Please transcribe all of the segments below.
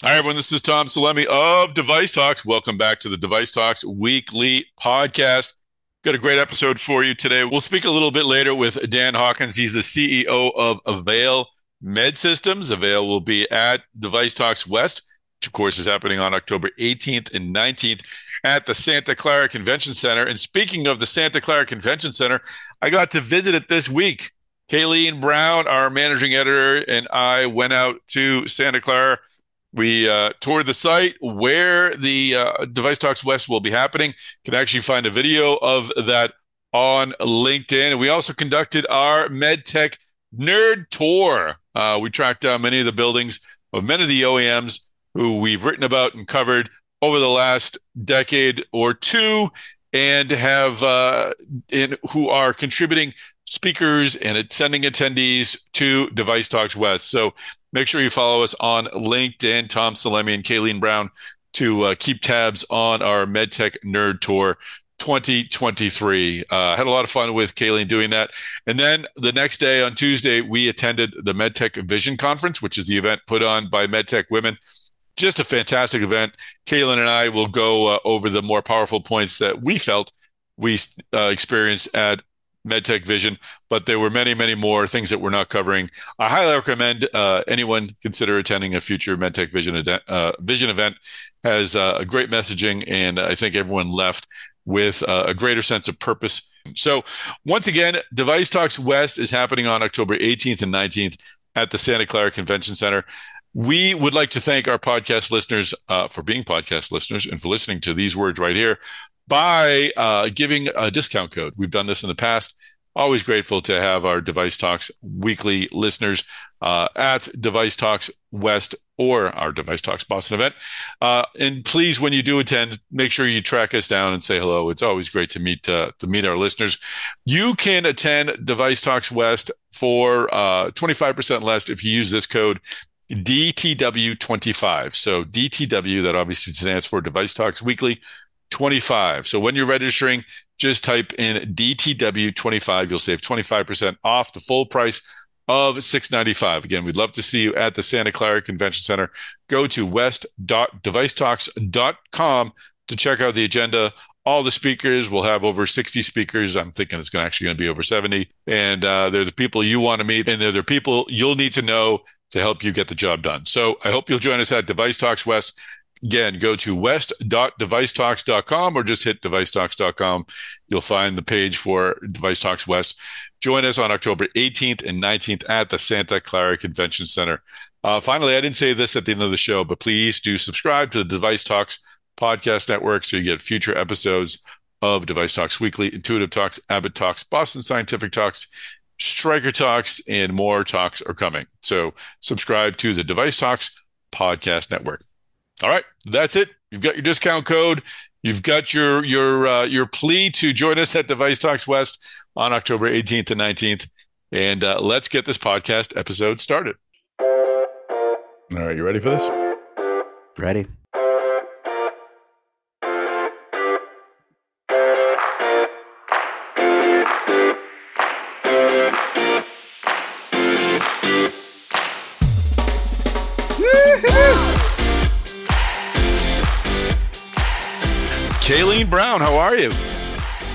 Hi, everyone. This is Tom Salemi of Device Talks. Welcome back to the Device Talks weekly podcast. Got a great episode for you today. We'll speak a little bit later with Dan Hawkins. He's the CEO of Avail Medsystems. Avail will be at DeviceTalks West, which of course is happening on October 18th and 19th at the Santa Clara Convention Center. And speaking of the Santa Clara Convention Center, I got to visit it this week. Kayleen Brown, our managing editor, and I went out to Santa Clara. We toured the site where the Device Talks West will be happening. You can actually find a video of that on LinkedIn. And we also conducted our Medtech Nerd Tour. We tracked down many of the buildings of many of the OEMs who we've written about and covered over the last decade or two, and have who are contributing speakers and sending attendees to Device Talks West. So make sure you follow us on LinkedIn, Tom Salemi and Kayleen Brown, to keep tabs on our MedTech Nerd Tour 2023. Had a lot of fun with Kayleen doing that. And then the next day on Tuesday, we attended the MedtechVision Conference, which is the event put on by MedTech Women. Just a fantastic event. Kayleen and I will go over the more powerful points that we felt we experienced at MedtechVision, but there were many, many more things that we're not covering. I highly recommend anyone consider attending a future MedtechVision Vision event. Has a great messaging, and I think everyone left with a greater sense of purpose. So once again, Device Talks West is happening on October 18th and 19th at the Santa Clara Convention Center. We would like to thank our podcast listeners for being podcast listeners and for listening to these words right here by giving a discount code. We've done this in the past. Always grateful to have our Device Talks weekly listeners at Device Talks West or our Device Talks Boston event. And please, when you do attend, make sure you track us down and say hello. It's always great to meet our listeners. You can attend Device Talks West for 25% less if you use this code DTW25. So DTW, that obviously stands for Device Talks Weekly 25. So when you're registering, just type in DTW25. You'll save 25% off the full price of $695. Again, we'd love to see you at the Santa Clara Convention Center. Go to west.devicetalks.com to check out the agenda. All the speakers, will have over 60 speakers. I'm thinking it's actually going to be over 70. And they're the people you want to meet, and they're the people you'll need to know to help you get the job done. So I hope you'll join us at Device Talks West. Again, go to west.devicetalks.com or just hit devicetalks.com. You'll find the page for Device Talks West. Join us on October 18th and 19th at the Santa Clara Convention Center. Finally, I didn't say this at the end of the show, but please do subscribe to the Device Talks podcast network so you get future episodes of Device Talks Weekly, Intuitive Talks, Abbott Talks, Boston Scientific Talks, Stryker Talks, and more talks are coming. So subscribe to the Device Talks podcast network. All right, that's it. You've got your discount code. You've got your plea to join us at Device Talks West on October 18th and 19th. And let's get this podcast episode started. All right, you ready for this? Ready. Kayleen Brown, how are you?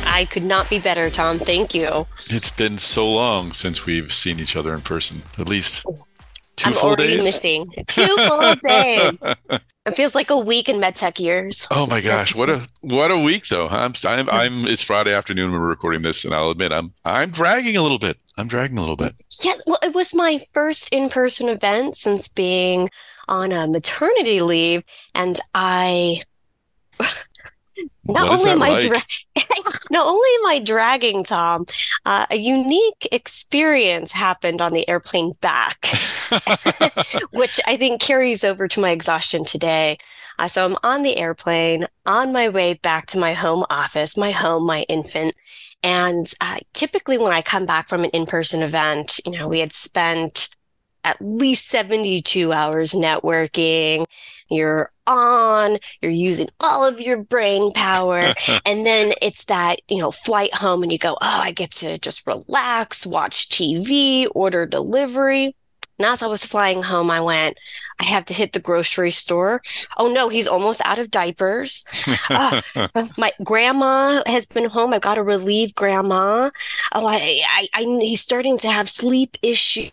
I could not be better, Tom. Thank you. It's been so long since we've seen each other in person. At least two I'm full already days. missing 2 full days. It feels like a week in MedTech years. Oh my gosh, what a week though. It's Friday afternoon when we're recording this, and I'll admit I'm dragging a little bit. Yeah, well, it was my first in-person event since being on a maternity leave, and I not only am I dragging, Tom, a unique experience happened on the airplane back, which I think carries over to my exhaustion today. So I'm on the airplane on my way back to my home office, my home, my infant. And typically when I come back from an in-person event, we had spent at least 72 hours networking. You're using all of your brain power. And then it's that, flight home and you go, oh, I get to just relax, watch TV, order delivery. And as I was flying home, I have to hit the grocery store. Oh no, he's almost out of diapers. Uh, my grandma has been home. I've got to relieve grandma. Oh, he's starting to have sleep issues.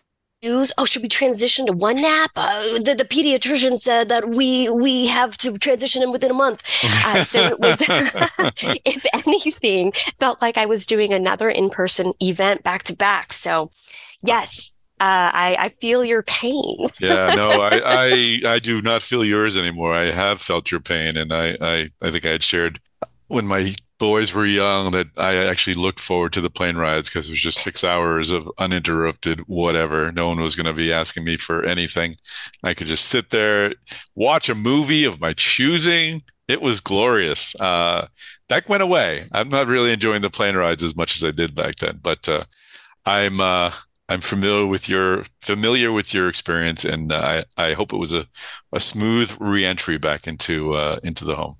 Oh, should we transition to one nap? The pediatrician said that we have to transition him within a month. So it was, if anything, felt like I was doing another in-person event back to back. So, yes, I feel your pain. Yeah, no, I do not feel yours anymore. I have felt your pain, and I think I had shared when my boys were young that I actually looked forward to the plane rides because it was just 6 hours of uninterrupted whatever. No one was going to be asking me for anything. I could just sit there, watch a movie of my choosing. It was glorious. That went away. I'm not really enjoying the plane rides as much as I did back then, but I'm I'm familiar with your experience, and I hope it was a smooth reentry back into the home.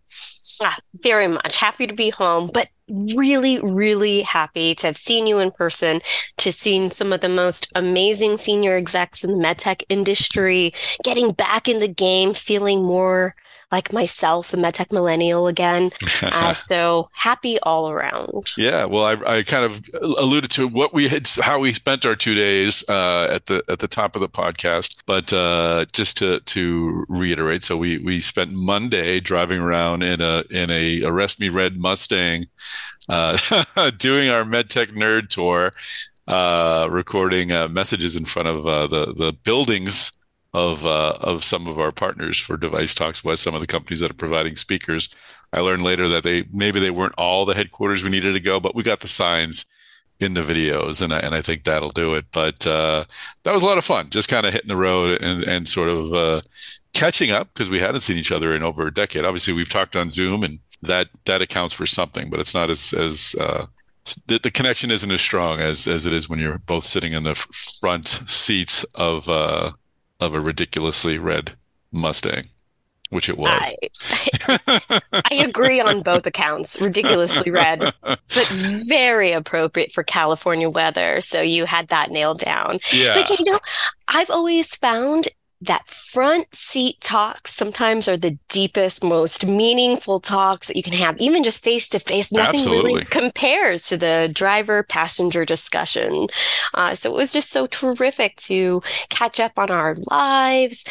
Very much happy to be home, but really, really happy to have seen you in person, to seen some of the most amazing senior execs in the medtech industry, getting back in the game, feeling more like myself, the medtech millennial again. So happy all around. Yeah, well, I kind of alluded to how we spent our 2 days at the top of the podcast, but just to reiterate, so we spent Monday driving around in a Arrest Me Red Mustang, doing our MedTech nerd tour, recording messages in front of the buildings of some of our partners for DeviceTalks West, some of the companies that are providing speakers. I learned later that maybe they weren't all the headquarters we needed to go, but we got the signs in the videos, and I think that'll do it. But that was a lot of fun, just kind of hitting the road and sort of catching up because we hadn't seen each other in over a decade. Obviously, we've talked on Zoom, and that accounts for something, but it's not as the connection isn't as strong as it is when you're both sitting in the front seats of a ridiculously red Mustang, which it was. I agree on both accounts. Ridiculously red, but very appropriate for California weather. So you had that nailed down. Yeah. But I've always found that front seat talks sometimes are the deepest, most meaningful talks that you can have, even just face to face. Nothing Absolutely. really compares to the driver-passenger discussion. So it was just so terrific to catch up on our lives,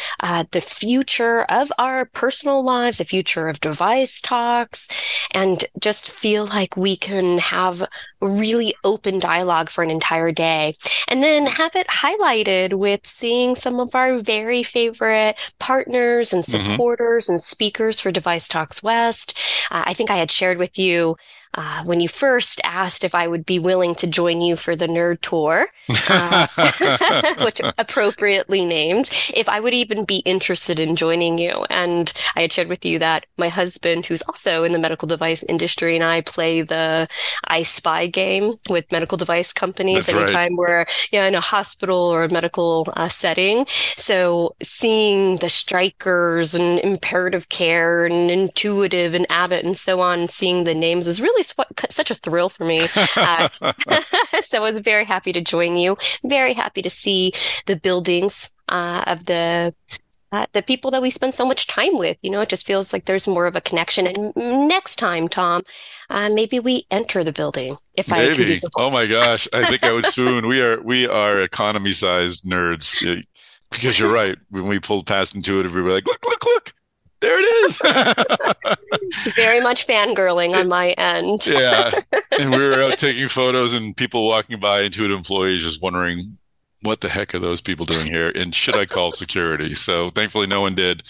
the future of our personal lives, the future of device talks, and just feel like we can have a really open dialogue for an entire day. And then have it highlighted with seeing some of our very favorite partners and supporters and speakers for DeviceTalks West. I think I had shared with you when you first asked if I would be willing to join you for the nerd tour, which appropriately named, if I would even be interested in joining you. And I had shared with you that my husband, who's also in the medical device industry, and I play the I Spy game with medical device companies. That's anytime we're in a hospital or a medical setting. So seeing the Strikers and Imperative Care and Intuitive and Abbott and so on, seeing the names is really such a thrill for me. So I was very happy to join you. Very happy to see the buildings of the people that we spend so much time with. It just feels like there's more of a connection. And next time, Tom, maybe we enter the building. If I can be so bold. Oh my gosh, I think I would swoon. We are economy-sized nerds. Because you're right. When we pulled past Intuitive, we were like, look. There it is. Very much fangirling on my end. Yeah. And we were out taking photos and people walking by, Intuitive employees, just wondering, what the heck are those people doing here? And should I call security? So thankfully, no one did.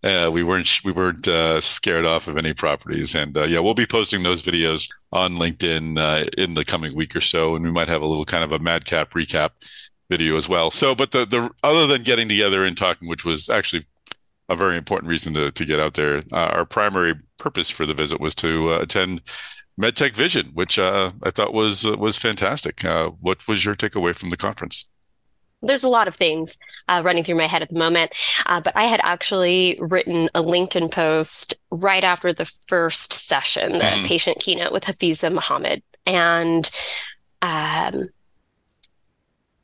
We weren't scared off of any properties. And we'll be posting those videos on LinkedIn in the coming week or so. And we might have a little kind of a madcap recap video as well. So, but the other than getting together and talking, which was actually a very important reason to get out there. Our primary purpose for the visit was to attend MedtechVision, which I thought was fantastic. What was your takeaway from the conference? There's a lot of things running through my head at the moment, but I had actually written a LinkedIn post right after the first session, the patient keynote with Hafiza Muhammad, and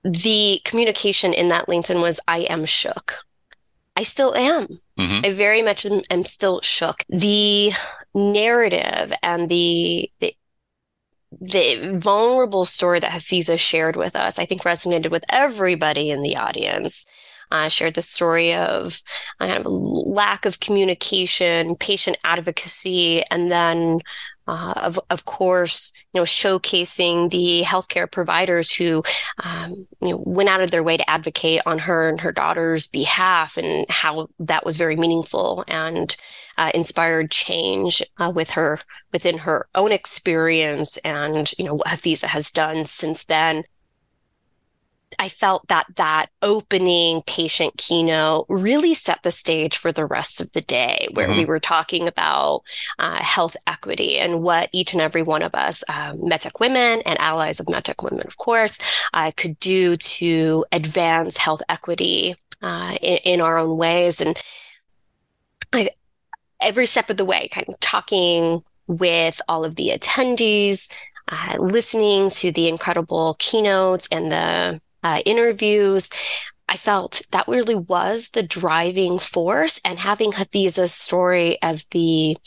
the communication in that LinkedIn was, I am shook. I still am. I very much am still shook. The narrative and the vulnerable story that Hafiza shared with us, I think resonated with everybody in the audience. Shared the story of kind of a lack of communication, patient advocacy, and then, of course, showcasing the healthcare providers who, went out of their way to advocate on her and her daughter's behalf, and how that was very meaningful and inspired change within her own experience, and what Hafiza has done since then. I felt that opening patient keynote really set the stage for the rest of the day, where we were talking about health equity and what each and every one of us, MedTech women and allies of MedTech women, of course, could do to advance health equity in our own ways. And every step of the way, kind of talking with all of the attendees, listening to the incredible keynotes and the interviews, I felt that really was the driving force. And having Hafiza's story as the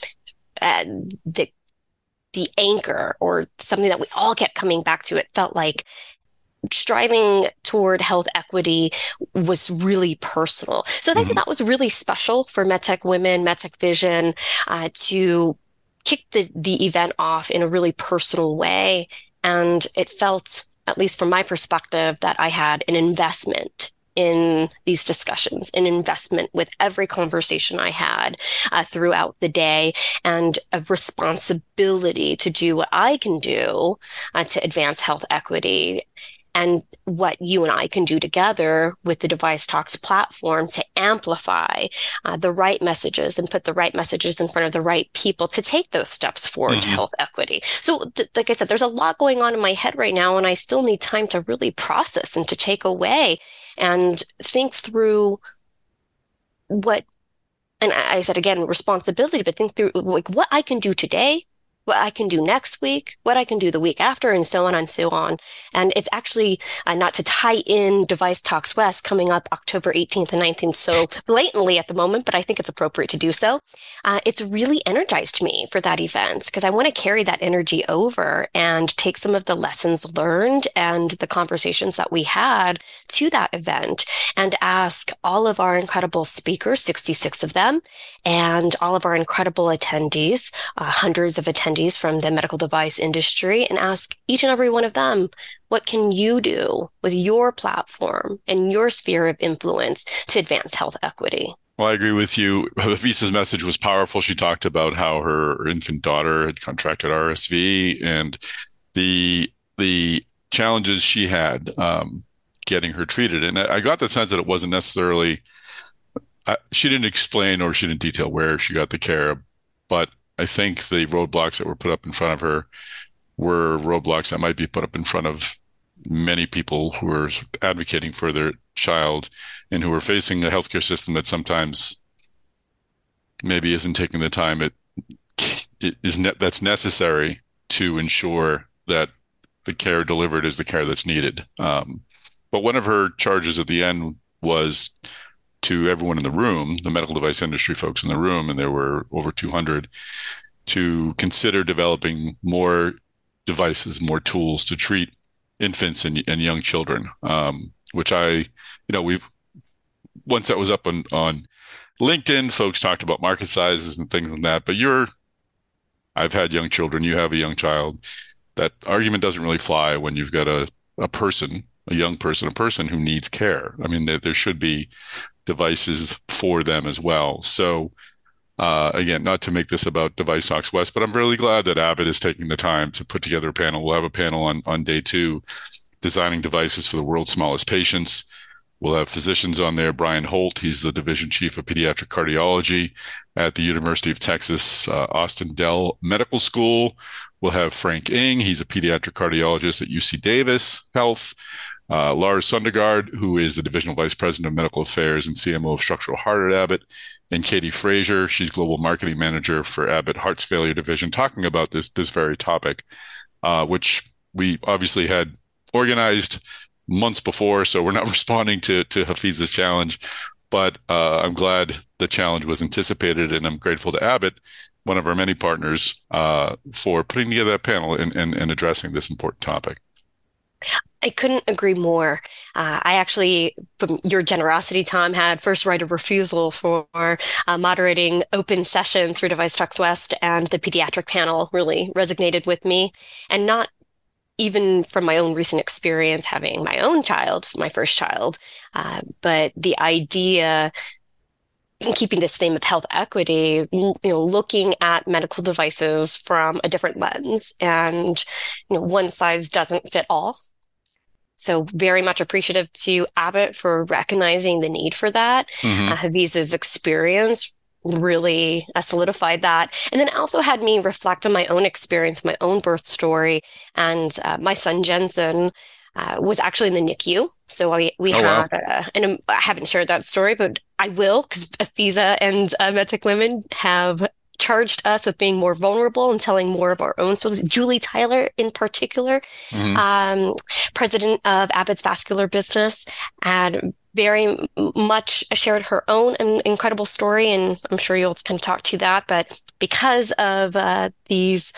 anchor, or something that we all kept coming back to, it felt like striving toward health equity was really personal. So I think that was really special for MedTech women, MedtechVision, to kick the event off in a really personal way. And it felt, at least from my perspective, that I had an investment in these discussions, an investment with every conversation I had throughout the day, and a responsibility to do what I can do to advance health equity, and what you and I can do together with the DeviceTalks platform to amplify the right messages and put the right messages in front of the right people to take those steps forward to health equity. So like I said, there's a lot going on in my head right now, and I still need time to really process and to take away and think through what, and I said again, responsibility, but think through like what I can do today, what I can do next week, what I can do the week after, and so on and so on. And it's actually, not to tie in DeviceTalks West coming up October 18th and 19th so blatantly at the moment, but I think it's appropriate to do so. It's really energized me for that event, because I want to carry that energy over and take some of the lessons learned and the conversations that we had to that event, and ask all of our incredible speakers, 66 of them, and all of our incredible attendees, hundreds of attendees from the medical device industry, and ask each and every one of them, what can you do with your platform and your sphere of influence to advance health equity? Well, I agree with you. Hafiza's message was powerful. She talked about how her infant daughter had contracted RSV and the challenges she had getting her treated. And I got the sense that it wasn't necessarily, she didn't explain or she didn't detail where she got the care, but I think the roadblocks that were put up in front of her were roadblocks that might be put up in front of many people who are advocating for their child and who are facing a healthcare system that sometimes maybe isn't taking the time that's necessary to ensure that the care delivered is the care that's needed. But one of her charges at the end was to everyone in the room, the medical device industry folks in the room, and there were over 200, to consider developing more devices, more tools to treat infants and young children, which once that was up on LinkedIn, folks talked about market sizes and things like that. But I've had young children, you have a young child. That argument doesn't really fly when you've got a young person who needs care. I mean, there should be devices for them as well. So again, not to make this about DeviceTalks West, but I'm really glad that Abbott is taking the time to put together a panel. We'll have a panel on day 2, designing devices for the world's smallest patients. We'll have physicians on there. Brian Holt, he's the division chief of pediatric cardiology at the University of Texas, Austin Dell Medical School. We'll have Frank Ng, he's a pediatric cardiologist at UC Davis Health. Lars Sundergaard, who is the divisional vice president of medical affairs and CMO of structural heart at Abbott, and Katie Frazier, she's global marketing manager for Abbott Heart Failure Division, talking about this very topic, which we obviously had organized, months before, so we're not responding to Hafiz's challenge. But I'm glad the challenge was anticipated, and I'm grateful to Abbott, one of our many partners, for putting together that panel and addressing this important topic. I couldn't agree more. I actually, from your generosity, Tom, had first right of refusal for moderating open sessions for DeviceTalks West, and the pediatric panel really resonated with me. And not even from my own recent experience having my own child, my first child, but the idea in keeping this theme of health equity, looking at medical devices from a different lens, and one size doesn't fit all. So very much appreciative to Abbott for recognizing the need for that. Mm-hmm. Hafiz's experience really solidified that. And then also had me reflect on my own experience, my own birth story. And my son, Jensen, was actually in the NICU. So Wow. and I haven't shared that story, but I will, because Hafiza and Medtech Women have charged us with being more vulnerable and telling more of our own stories. Julie Tyler, in particular, Mm-hmm. president of Abbott's vascular business, had very much shared her own incredible story, and I'm sure you'll kind of talk to that. But because of these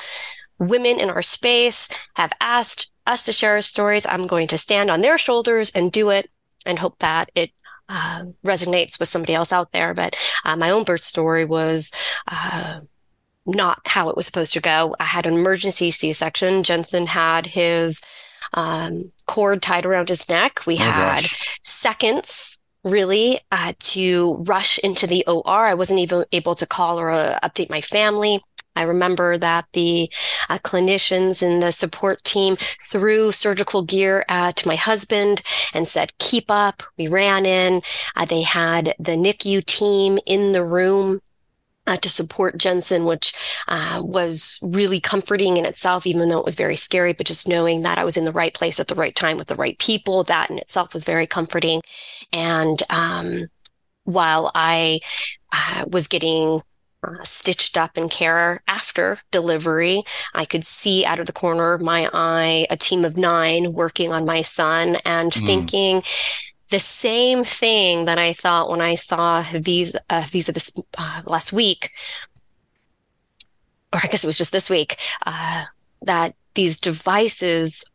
women in our space have asked us to share our stories, I'm going to stand on their shoulders and do it, and hope that it resonates with somebody else out there. But my own birth story was not how it was supposed to go. I had an emergency C-section. Jensen had his cord tied around his neck. We had seconds really to rush into the OR. I wasn't even able to call or update my family. I remember that the clinicians in the support team threw surgical gear to my husband and said, "Keep up." We ran in. They had the NICU team in the room to support Jensen, which was really comforting in itself, even though it was very scary. But just knowing that I was in the right place at the right time with the right people, that in itself was very comforting. And while I was getting stitched up in care after delivery, I could see out of the corner of my eye a team of 9 working on my son, and thinking the same thing that I thought when I saw Hafiza this last week, or I guess it was just this week, that these devices,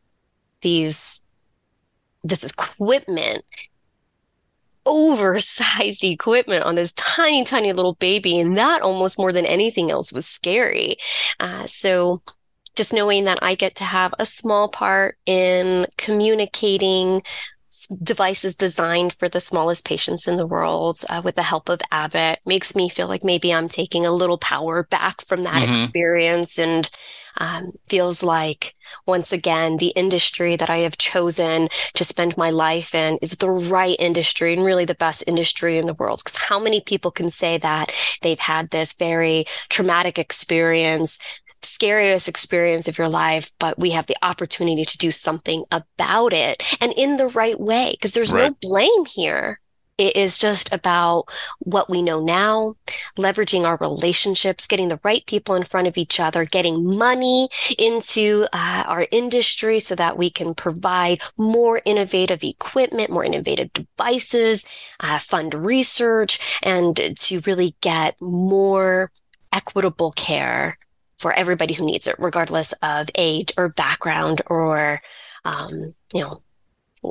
this equipment, oversized equipment on this tiny, tiny little baby, and that almost more than anything else was scary. So just knowing that I get to have a small part in communicating devices designed for the smallest patients in the world with the help of Abbott makes me feel like maybe I'm taking a little power back from that experience, and feels like, once again, the industry that I have chosen to spend my life in is the right industry and really the best industry in the world. Because how many people can say that they've had this very traumatic experience, scariest experience of your life, but we have the opportunity to do something about it, and in the right way, because there's no blame here. It is just about what we know now, leveraging our relationships, getting the right people in front of each other, getting money into our industry so that we can provide more innovative equipment, more innovative devices, fund research, and to really get more equitable care for everybody who needs it, regardless of age or background or,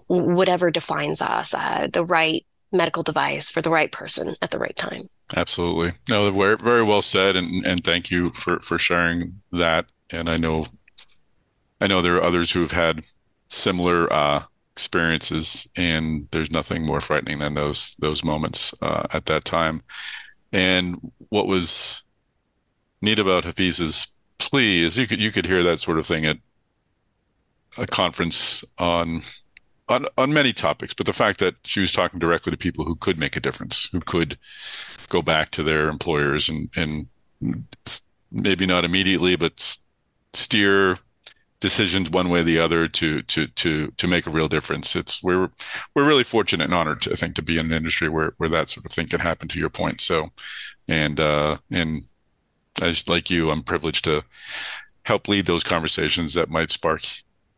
whatever defines us, the right medical device for the right person at the right time. Absolutely. No, very, very well said. And thank you for sharing that. And I know there are others who have had similar experiences, and there's nothing more frightening than those moments at that time. And what was neat about Hafiz's plea is you could hear that sort of thing at a conference on many topics, but the fact that she was talking directly to people who could make a difference, who could go back to their employers and maybe not immediately, but steer decisions one way or the other to make a real difference. We're really fortunate and honored, I think, to be in an industry where that sort of thing can happen, to your point. So, and as like you, I'm privileged to help lead those conversations that might spark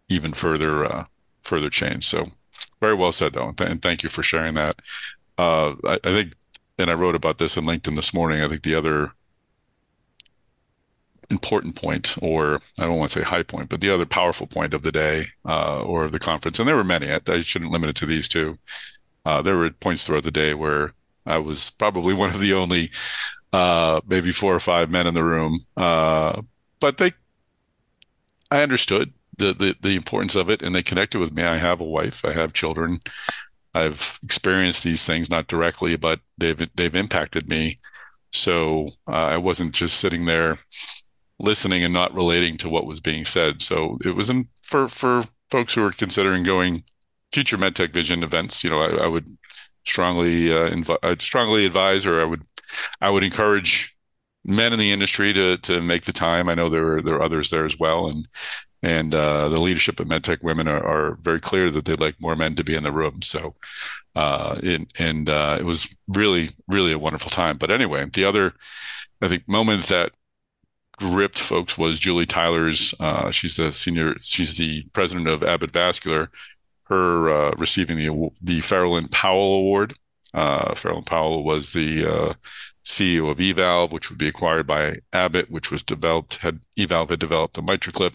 even further change. So Very well said, though, and thank you for sharing that. I think, and I wrote about this in LinkedIn this morning. I think the other important point, or I don't want to say high point, but the other powerful point of the day or of the conference, and there were many. I shouldn't limit it to these two. There were points throughout the day where I was probably one of the only maybe four or five men in the room, but I understood the importance of it, and they connected with me. I have a wife, I have children. I've experienced these things not directly, but they've impacted me. So I wasn't just sitting there listening and not relating to what was being said. So it was for folks who are considering going future MedtechVision events. I would I'd strongly advise, or I would encourage men in the industry to make the time. I know there are others there as well, and the leadership of MedTech women are very clear that they'd like more men to be in the room. So it was really, really a wonderful time. But anyway, the other, I think, moment that gripped folks was Julie Tyler's. She's the president of Abbott Vascular. Her receiving the Farrell and Powell Award. Farrell and Powell was the CEO of eValve, which would be acquired by Abbott, which was eValve had developed a MitraClip,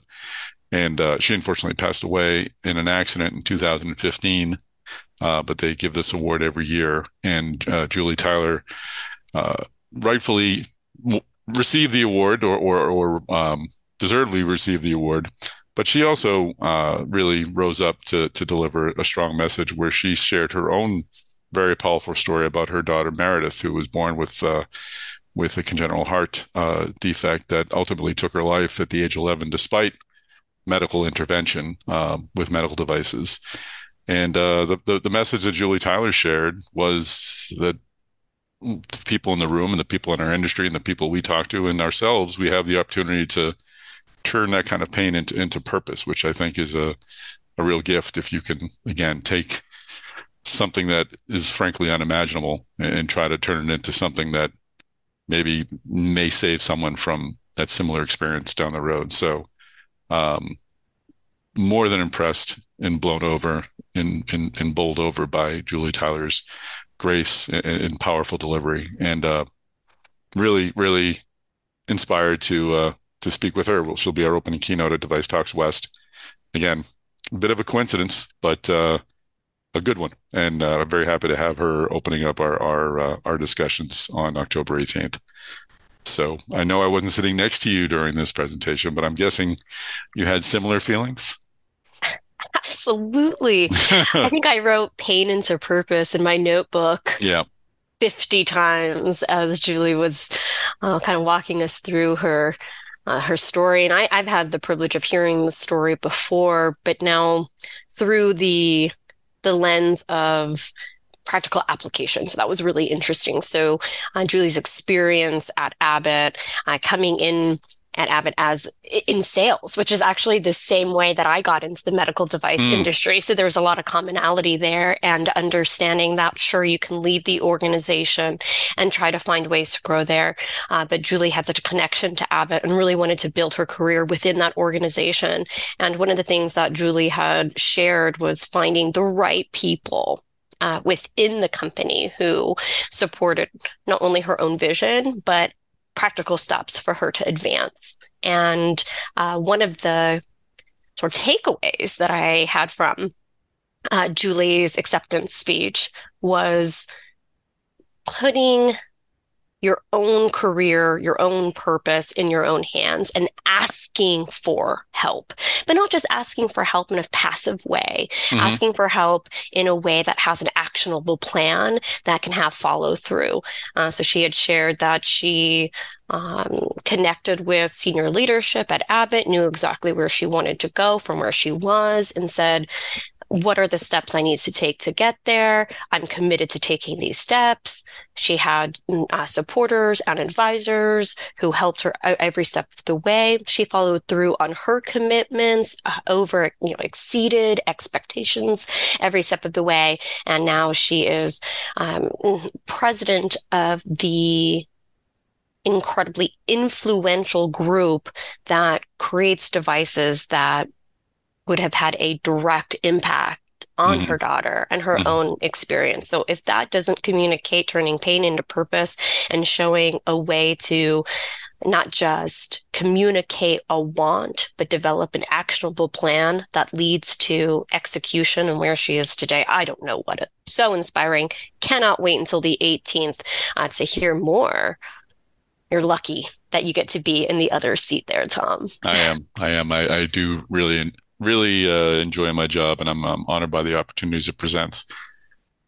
and she unfortunately passed away in an accident in 2015. But they give this award every year, and Julie Tyler rightfully received the award, or deservedly received the award. But she also really rose up to deliver a strong message, where she shared her own very powerful story about her daughter Meredith, who was born with a congenital heart defect that ultimately took her life at the age of 11, despite medical intervention with medical devices. And the message that Julie Tyler shared was that the people in the room and the people in our industry and the people we talk to and ourselves, we have the opportunity to turn that kind of pain into purpose, which I think is a real gift if you can, again, take something that is frankly unimaginable and try to turn it into something that maybe may save someone from that similar experience down the road. So more than impressed and blown over and bowled over by Julie Tyler's grace and powerful delivery, and really, really inspired to speak with her. Well, she'll be our opening keynote at DeviceTalks West. Again, a bit of a coincidence, but a good one. And I'm very happy to have her opening up our discussions on October 18th. So I know I wasn't sitting next to you during this presentation, but I'm guessing you had similar feelings. Absolutely. I think I wrote pain into purpose in my notebook. Yeah. 50 times as Julie was kind of walking us through her story. And I've had the privilege of hearing the story before, but now through the lens of practical application. So that was really interesting. So Julie's experience at Abbott, coming in at Abbott as in sales, which is actually the same way that I got into the medical device industry. So there's a lot of commonality there, and understanding that, sure, you can leave the organization and try to find ways to grow there. But Julie had such a connection to Abbott and really wanted to build her career within that organization. And one of the things that Julie had shared was finding the right people within the company who supported not only her own vision, but practical steps for her to advance. And one of the sort of takeaways that I had from Julie's acceptance speech was putting your own career, your own purpose in your own hands, and asking for help, but not just asking for help in a passive way, asking for help in a way that has an actionable plan that can have follow through. So she had shared that she connected with senior leadership at Abbott, knew exactly where she wanted to go from where she was, and said, what are the steps I need to take to get there? I'm committed to taking these steps. She had supporters and advisors who helped her every step of the way. She followed through on her commitments, exceeded expectations every step of the way. And now she is president of the incredibly influential group that creates devices that would have had a direct impact on Hmm. her daughter and her Hmm. own experience. So if that doesn't communicate turning pain into purpose and showing a way to not just communicate a want, but develop an actionable plan that leads to execution and where she is today, I don't know what it. So inspiring. Cannot wait until the 18th to hear more. You're lucky that you get to be in the other seat there, Tom. I am. I am. I do really enjoy my job, and I'm honored by the opportunities it presents.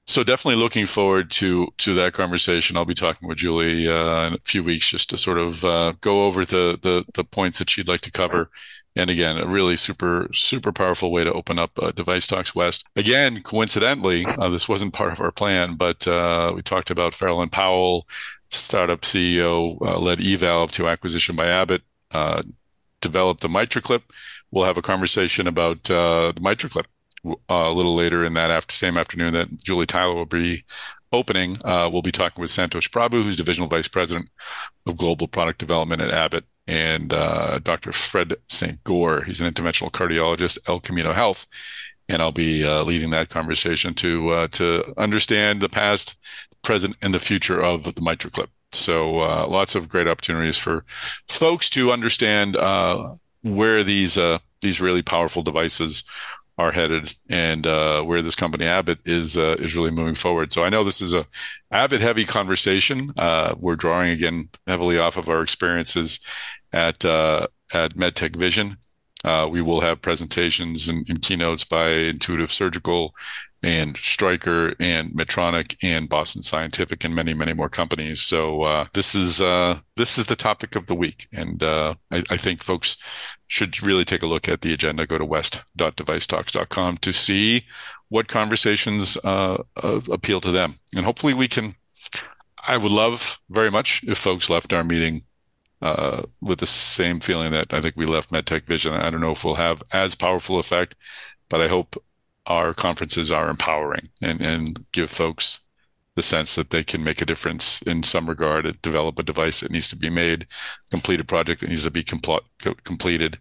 So definitely looking forward to that conversation. I'll be talking with Julie in a few weeks just to sort of go over the points that she'd like to cover. And again, a really super powerful way to open up Device Talks West. Again, coincidentally, this wasn't part of our plan, but we talked about Farrell and Powell, startup CEO, led eValve to acquisition by Abbott, developed the MitraClip. We'll have a conversation about the MitraClip a little later in that same afternoon that Julie Tyler will be opening. We'll be talking with Santosh Prabhu, who's Divisional Vice President of Global Product Development at Abbott, and Dr. Fred St. Gore. He's an interventional cardiologist, El Camino Health, and I'll be leading that conversation to understand the past, present, and the future of the MitraClip. So lots of great opportunities for folks to understand where these really powerful devices are headed and where this company Abbott is really moving forward. So I know this is a Abbott heavy conversation. We're drawing again heavily off of our experiences at MedtechVision. We will have presentations and keynotes by Intuitive Surgical and Stryker and Medtronic and Boston Scientific and many more companies. So this is the topic of the week, and I think folks should really take a look at the agenda. Go to west.devicetalks.com to see what conversations appeal to them, and hopefully we can. I would love very much if folks left our meeting with the same feeling that I think we left MedtechVision. I don't know if we'll have as powerful effect, but I hope our conferences are empowering and give folks the sense that they can make a difference in some regard, and develop a device that needs to be made, complete a project that needs to be completed,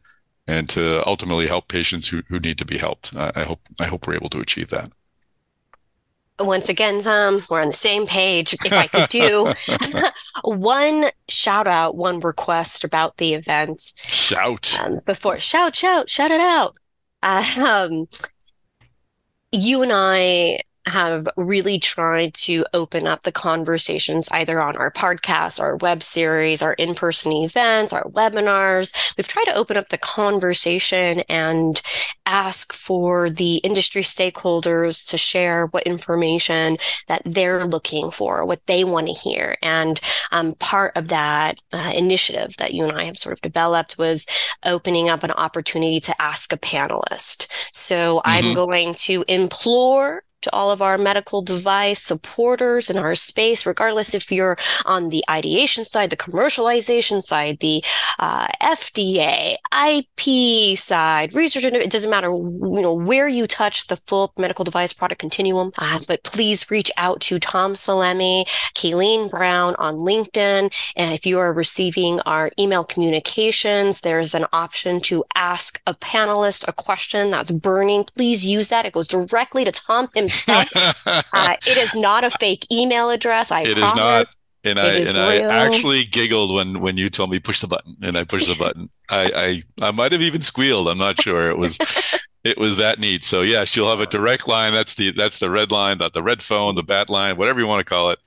and to ultimately help patients who need to be helped. I hope we're able to achieve that. Once again, Tom, we're on the same page. If I could do one shout out, one request about the event. Shout. Before shout it out. You and I have really tried to open up the conversations either on our podcast, our web series, our in-person events, our webinars. We've tried to open up the conversation and ask for the industry stakeholders to share what information that they're looking for, what they want to hear. And part of that initiative that you and I have sort of developed was opening up an opportunity to ask a panelist. So I'm going to implore to all of our medical device supporters in our space, regardless if you're on the ideation side, the commercialization side, the FDA, IP side, research, it doesn't matter, where you touch the full medical device product continuum. But please reach out to Tom Salemi, Kayleen Brown on LinkedIn. And if you are receiving our email communications, there's an option to ask a panelist a question that's burning. Please use that. It goes directly to Tom himself. It is not a fake email address. I It promise. is not. And I real. actually giggled when you told me push the button, and I pushed the button. I might have even squealed. I'm not sure. It was that neat. So yes, you'll have a direct line. That's the red line, the red phone, the bat line, whatever you want to call it.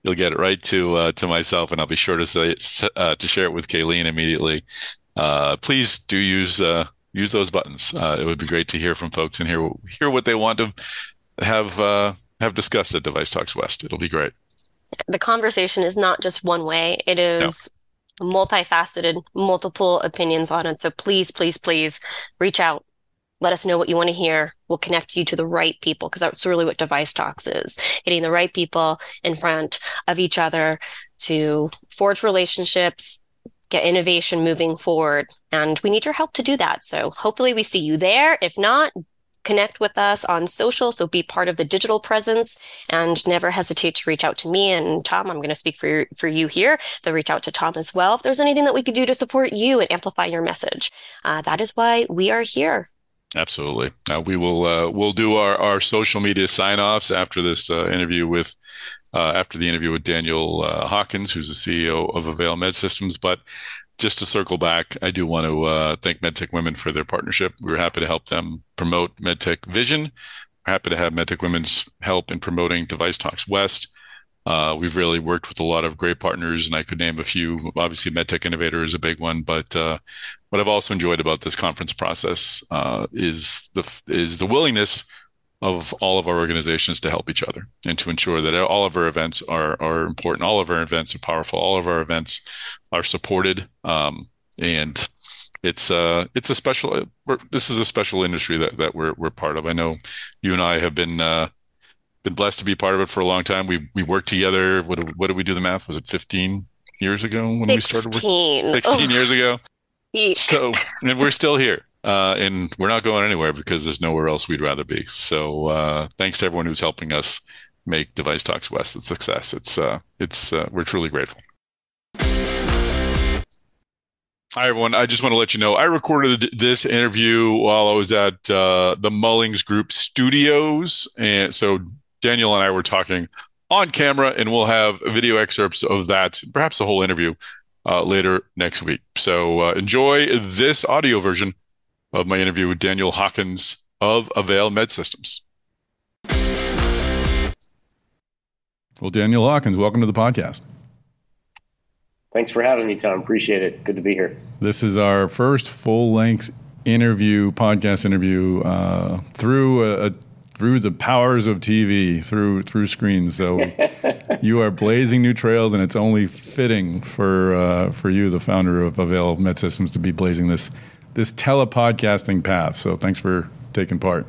You'll get it right to myself, and I'll be sure to to share it with Kayleen immediately. Please do use those buttons. It would be great to hear from folks and hear what they want to have discussed at Device Talks West. It'll be great. The conversation is not just one way. It is multifaceted, multiple opinions on it. So please reach out. Let us know what you want to hear. We'll connect you to the right people, because that's really what Device Talks is. Getting the right people in front of each other to forge relationships, get innovation moving forward. And we need your help to do that. So hopefully we see you there. If not, connect with us on social, so be part of the digital presence, and never hesitate to reach out to me and Tom. I'm going to speak for you here, but reach out to Tom as well if there's anything that we could do to support you and amplify your message. That is why we are here. Absolutely. We will we'll do our social media sign-offs after this interview with after the interview with Daniel Hawkins, who's the CEO of Avail Medsystems. But just to circle back, I do want to thank MedTech Women for their partnership. We were happy to help them promote MedtechVision. We're happy to have MedTech Women's help in promoting DeviceTalks West. We've really worked with a lot of great partners, and I could name a few. Obviously, MedTech Innovator is a big one, but what I've also enjoyed about this conference process is the willingness of all of our organizations to help each other and to ensure that all of our events are important, all of our events are powerful, all of our events are supported, and it's a special. This is a special industry that we're part of. I know you and I have been blessed to be part of it for a long time. We worked together. What did we do the math? Was it 15 years ago when we started working? 16 years ago. Eek. So, and we're still here. And we're not going anywhere because there's nowhere else we'd rather be. So, thanks to everyone who's helping us make DeviceTalks West a success. We're truly grateful. Hi, everyone. I just want to let you know, I recorded this interview while I was at the Mullings Group Studios. And so Daniel and I were talking on camera, and we'll have video excerpts of that, perhaps the whole interview, later next week. So enjoy this audio version of my interview with Daniel Hawkins of Avail Medsystems. Well, Daniel Hawkins, welcome to the podcast. Thanks for having me, Tom. Appreciate it. Good to be here. This is our first full-length podcast interview through the powers of TV, through screens. So you are blazing new trails, and it's only fitting for you, the founder of Avail Medsystems, to be blazing this telepodcasting path. So thanks for taking part.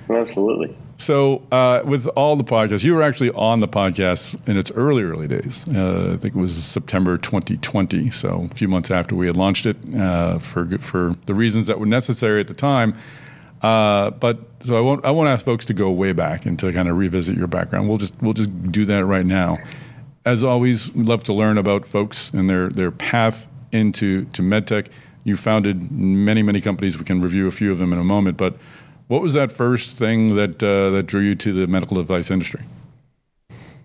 Absolutely. So with all the podcasts, you were actually on the podcast in its early days. I think it was September 2020, so a few months after we had launched it for the reasons that were necessary at the time. But so I won't ask folks to go way back and to kind of revisit your background. We'll just do that right now. As always, we'd love to learn about folks and their path into MedTech. You founded many companies. We can review a few of them in a moment, but what was that first thing that drew you to the medical device industry?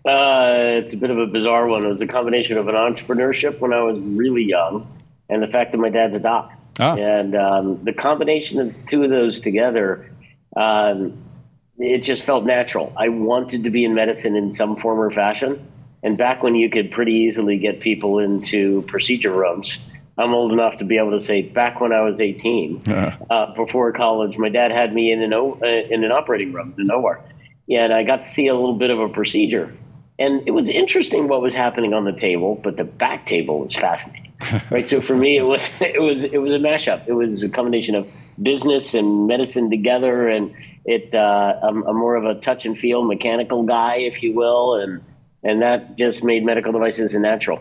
It's a bit of a bizarre one. It was a combination of an entrepreneurship when I was really young and the fact that my dad's a doc. And the combination of the two of those together, it just felt natural. I wanted to be in medicine in some form or fashion. And back when you could pretty easily get people into procedure rooms, I'm old enough to be able to say back when I was 18, before college, my dad had me in an operating room, in an OR, and I got to see a little bit of a procedure. And it was interesting what was happening on the table, but the back table was fascinating, right? So for me, it was a mashup. It was a combination of business and medicine together, and I'm more of a touch and feel mechanical guy, if you will, and that just made medical devices a natural.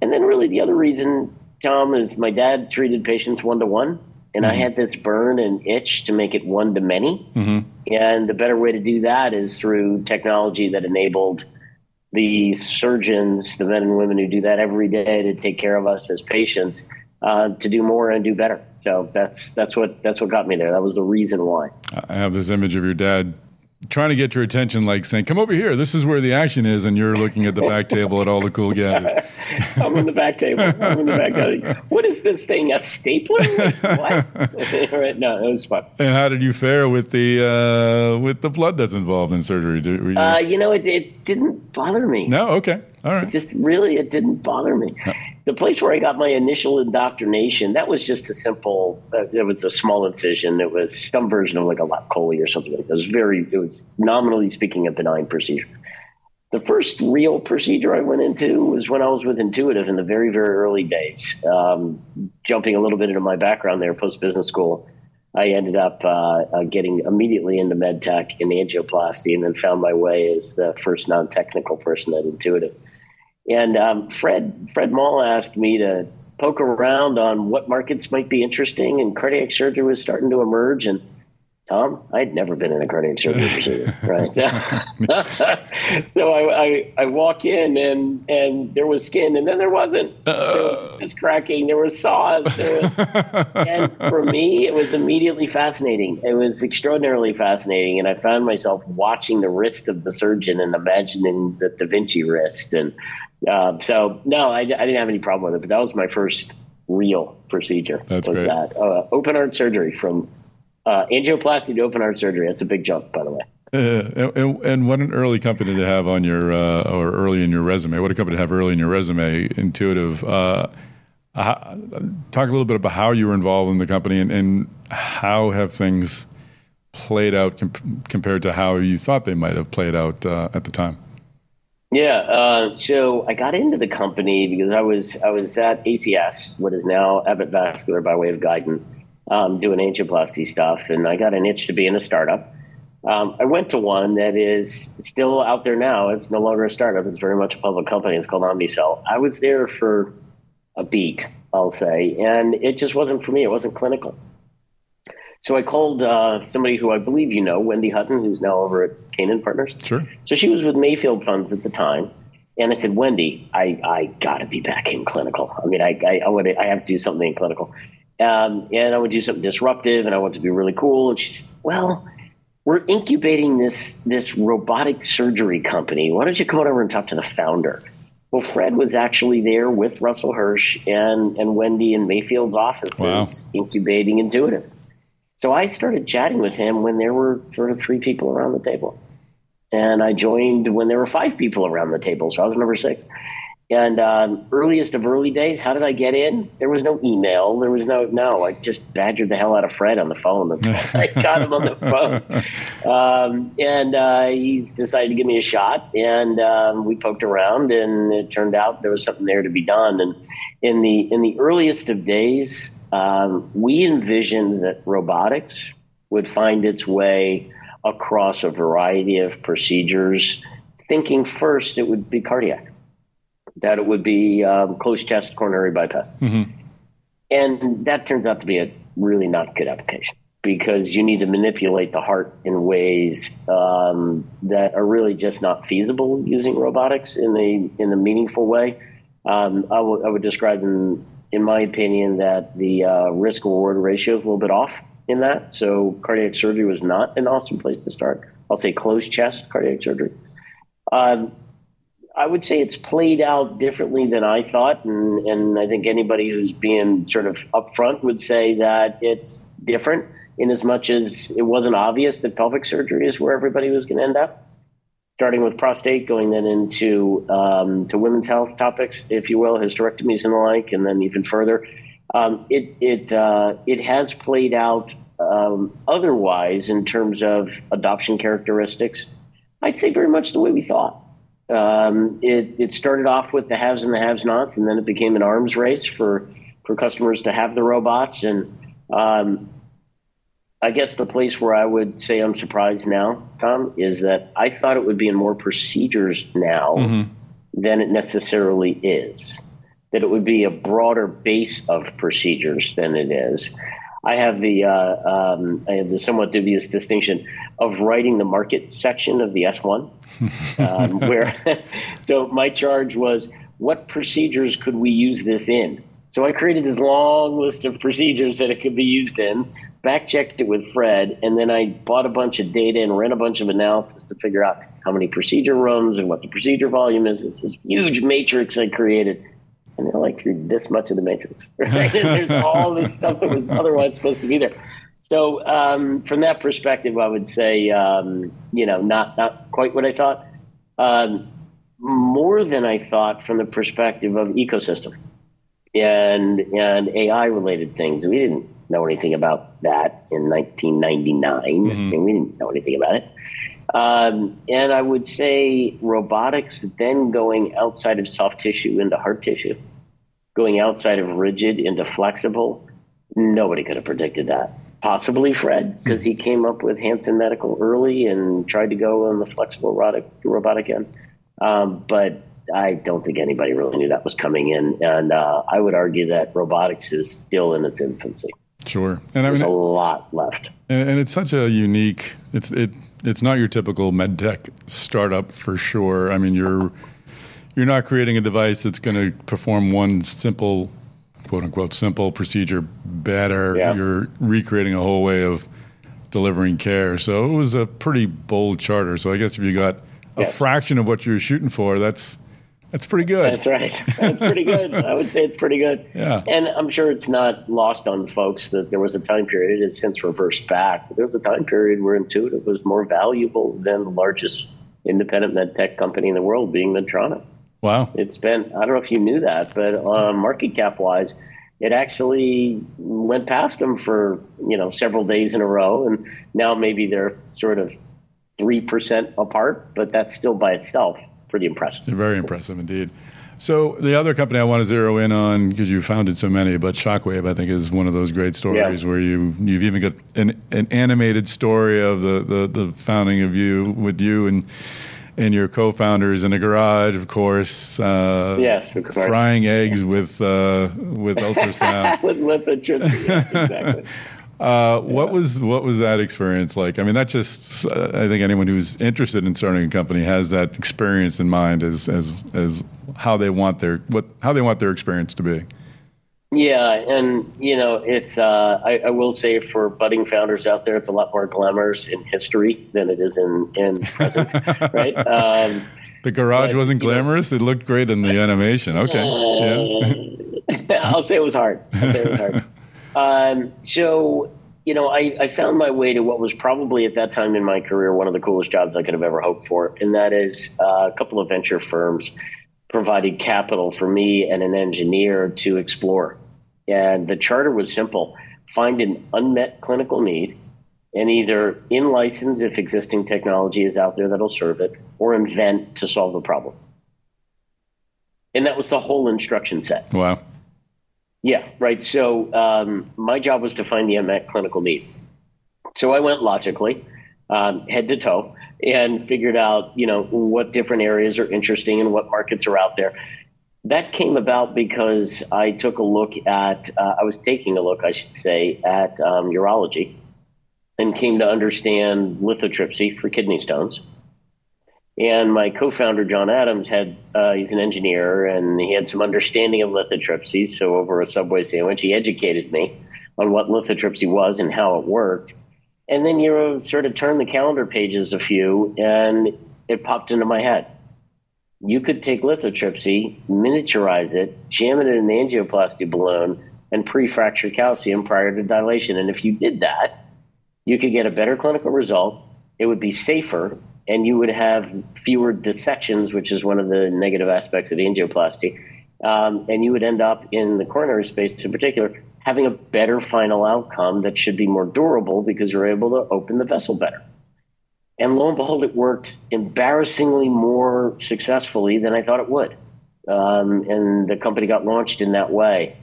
And then really the other reason, Tom, is my dad treated patients one-to-one, and I had this burn and itch to make it one-to-many. And the better way to do that is through technology that enabled the surgeons, the men and women who do that every day to take care of us as patients, to do more and do better. So that's what got me there. That was the reason why. I have this image of your dad trying to get your attention, like saying, "Come over here. This is where the action is," and you're looking at the back table at all the cool gadgets. I'm in the back table. What is this thing? A stapler? What? Right? No, it was fun. And how did you fare with the blood that's involved in surgery? It didn't bother me. No, okay, all right. It didn't bother me. No. The place where I got my initial indoctrination, that was just a simple, it was a small incision. It was some version of like a lap chole or something like that. It was nominally speaking a benign procedure. The first real procedure I went into was when I was with Intuitive in the very, very early days. Jumping a little bit into my background there, post-business school, I ended up getting immediately into MedTech in angioplasty, and then found my way as the first non-technical person at Intuitive. And Fred Mall asked me to poke around on what markets might be interesting, and cardiac surgery was starting to emerge. And Tom, I'd never been in a cardiac surgery procedure, right? So I walk in and there was skin, and then there wasn't. There was just cracking. There was saws. And for me, it was immediately fascinating. It was extraordinarily fascinating, and I found myself watching the wrist of the surgeon and imagining the Da Vinci wrist. And so, no, I didn't have any problem with it, but that was my first real procedure. That's great. That open heart surgery from angioplasty to open heart surgery. That's a big jump, by the way. And what an early company to have on your, or early in your resume. What a company to have early in your resume, Intuitive. Talk a little bit about how you were involved in the company and how have things played out compared to how you thought they might have played out at the time. Yeah, so I got into the company because I was at ACS, what is now Abbott Vascular by way of Guidant, doing angioplasty stuff, and I got an itch to be in a startup. I went to one that is still out there now. It's no longer a startup. It's very much a public company. It's called Omnicell. I was there for a beat, I'll say, and it just wasn't for me. It wasn't clinical. So I called somebody who I believe you know, Wendy Hutton, who's now over at Canaan Partners. Sure. So she was with Mayfield Funds at the time. And I said, Wendy, I got to be back in clinical. I mean, I have to do something in clinical. And I would do something disruptive, and I want to be really cool. And she said, well, we're incubating this robotic surgery company. Why don't you come on over and talk to the founder? Well, Fred was actually there with Russell Hirsch and Wendy in Mayfield's offices, incubating Intuitive. So I started chatting with him when there were sort of 3 people around the table. And I joined when there were 5 people around the table. So I was number 6. And earliest of early days, how did I get in? There was no email. There was no. I just badgered the hell out of Fred on the phone. I got him on the phone. And he's decided to give me a shot. And we poked around, and it turned out there was something there to be done. And in the earliest of days, we envisioned that robotics would find its way across a variety of procedures, thinking first it would be cardiac, that it would be closed chest coronary bypass. Mm-hmm. And that turns out to be a really not good application because you need to manipulate the heart in ways that are really just not feasible using robotics in a meaningful way. I would describe in my opinion, that the risk-reward ratio is a little bit off in that. So cardiac surgery was not an awesome place to start. I'll say closed chest cardiac surgery. I would say it's played out differently than I thought. And I think anybody who's being sort of upfront would say that it's different in as much as it wasn't obvious that pelvic surgery is where everybody was going to end up. Starting with prostate, going then into to women's health topics, if you will, hysterectomies and the like, and then even further. It has played out otherwise in terms of adoption characteristics. I'd say very much the way we thought. It started off with the haves and the have-nots, and then it became an arms race for customers to have the robots. And I guess the place where I would say I'm surprised now, Tom, is that I thought it would be in more procedures now than it necessarily is. That it would be a broader base of procedures than it is. I have the somewhat dubious distinction of writing the market section of the S1, where so my charge was, what procedures could we use this in? So I created this long list of procedures that it could be used in, back-checked it with Fred, and then I bought a bunch of data and ran a bunch of analysis to figure out how many procedure runs and what the procedure volume is. It's this huge matrix I created. And they're like through this much of the matrix, right? And there's all this stuff that was otherwise supposed to be there. So from that perspective, I would say, not quite what I thought. More than I thought from the perspective of ecosystem and AI-related things. We didn't know anything about that in 1999, and we didn't know anything about it. And I would say robotics then going outside of soft tissue into hard tissue, going outside of rigid into flexible. Nobody could have predicted that. Possibly Fred, because he came up with Hansen Medical early and tried to go on the flexible robotic end. But I don't think anybody really knew that was coming in. And I would argue that robotics is still in its infancy. Sure. And there's a lot left. And it's such a unique, it's not your typical medtech startup for sure. I mean, you're not creating a device that's going to perform one simple, quote unquote, simple procedure better. Yeah. You're recreating a whole way of delivering care. So it was a pretty bold charter. So I guess if you got a fraction of what you're shooting for, that's pretty good. That's right. That's pretty good. I would say it's pretty good. Yeah. And I'm sure it's not lost on folks that there was a time period, it has since reversed back, but there was a time period where Intuitive was more valuable than the largest independent med tech company in the world, being Medtronic. Wow. It's been, I don't know if you knew that, but market cap wise, it actually went past them for, several days in a row. And now maybe they're sort of 3% apart, but that's still by itself pretty impressive. Very impressive indeed. So the other company I want to zero in on, because you founded so many, but Shockwave, I think, is one of those great stories where you've even got an animated story of the founding of you with you and your co-founders in a garage, of course. Yes, of course. Frying eggs with ultrasound. With lithotripsy, yes, exactly. What was that experience like? I mean, that just I think anyone who's interested in starting a company has that experience in mind as how they want their experience to be. Yeah, and it's I will say for budding founders out there, it's a lot more glamorous in history than it is in present, right? The garage wasn't glamorous. It looked great in the animation. Okay, I'll say it was hard. So, I found my way to what was probably at that time in my career one of the coolest jobs I could have ever hoped for, and that is a couple of venture firms provided capital for me and an engineer to explore. And the charter was simple: find an unmet clinical need and either in-license if existing technology is out there that'll serve it, or invent to solve the problem. And that was the whole instruction set. Wow. Yeah, right. So my job was to find the unmet clinical need. So I went logically, head to toe, and figured out, what different areas are interesting and what markets are out there. That came about because I was taking a look, I should say, at urology, and came to understand lithotripsy for kidney stones. And my co-founder, John Adams, he's an engineer, and he had some understanding of lithotripsy. So over a Subway sandwich, he educated me on what lithotripsy was and how it worked. And then you sort of turn the calendar pages a few, and it popped into my head. You could take lithotripsy, miniaturize it, jam it in an angioplasty balloon, and pre-fracture calcium prior to dilation. And if you did that, you could get a better clinical result. It would be safer, and you would have fewer dissections, which is one of the negative aspects of angioplasty. And you would end up in the coronary space in particular, having a better final outcome that should be more durable because you're able to open the vessel better. And lo and behold, it worked embarrassingly more successfully than I thought it would. And the company got launched in that way.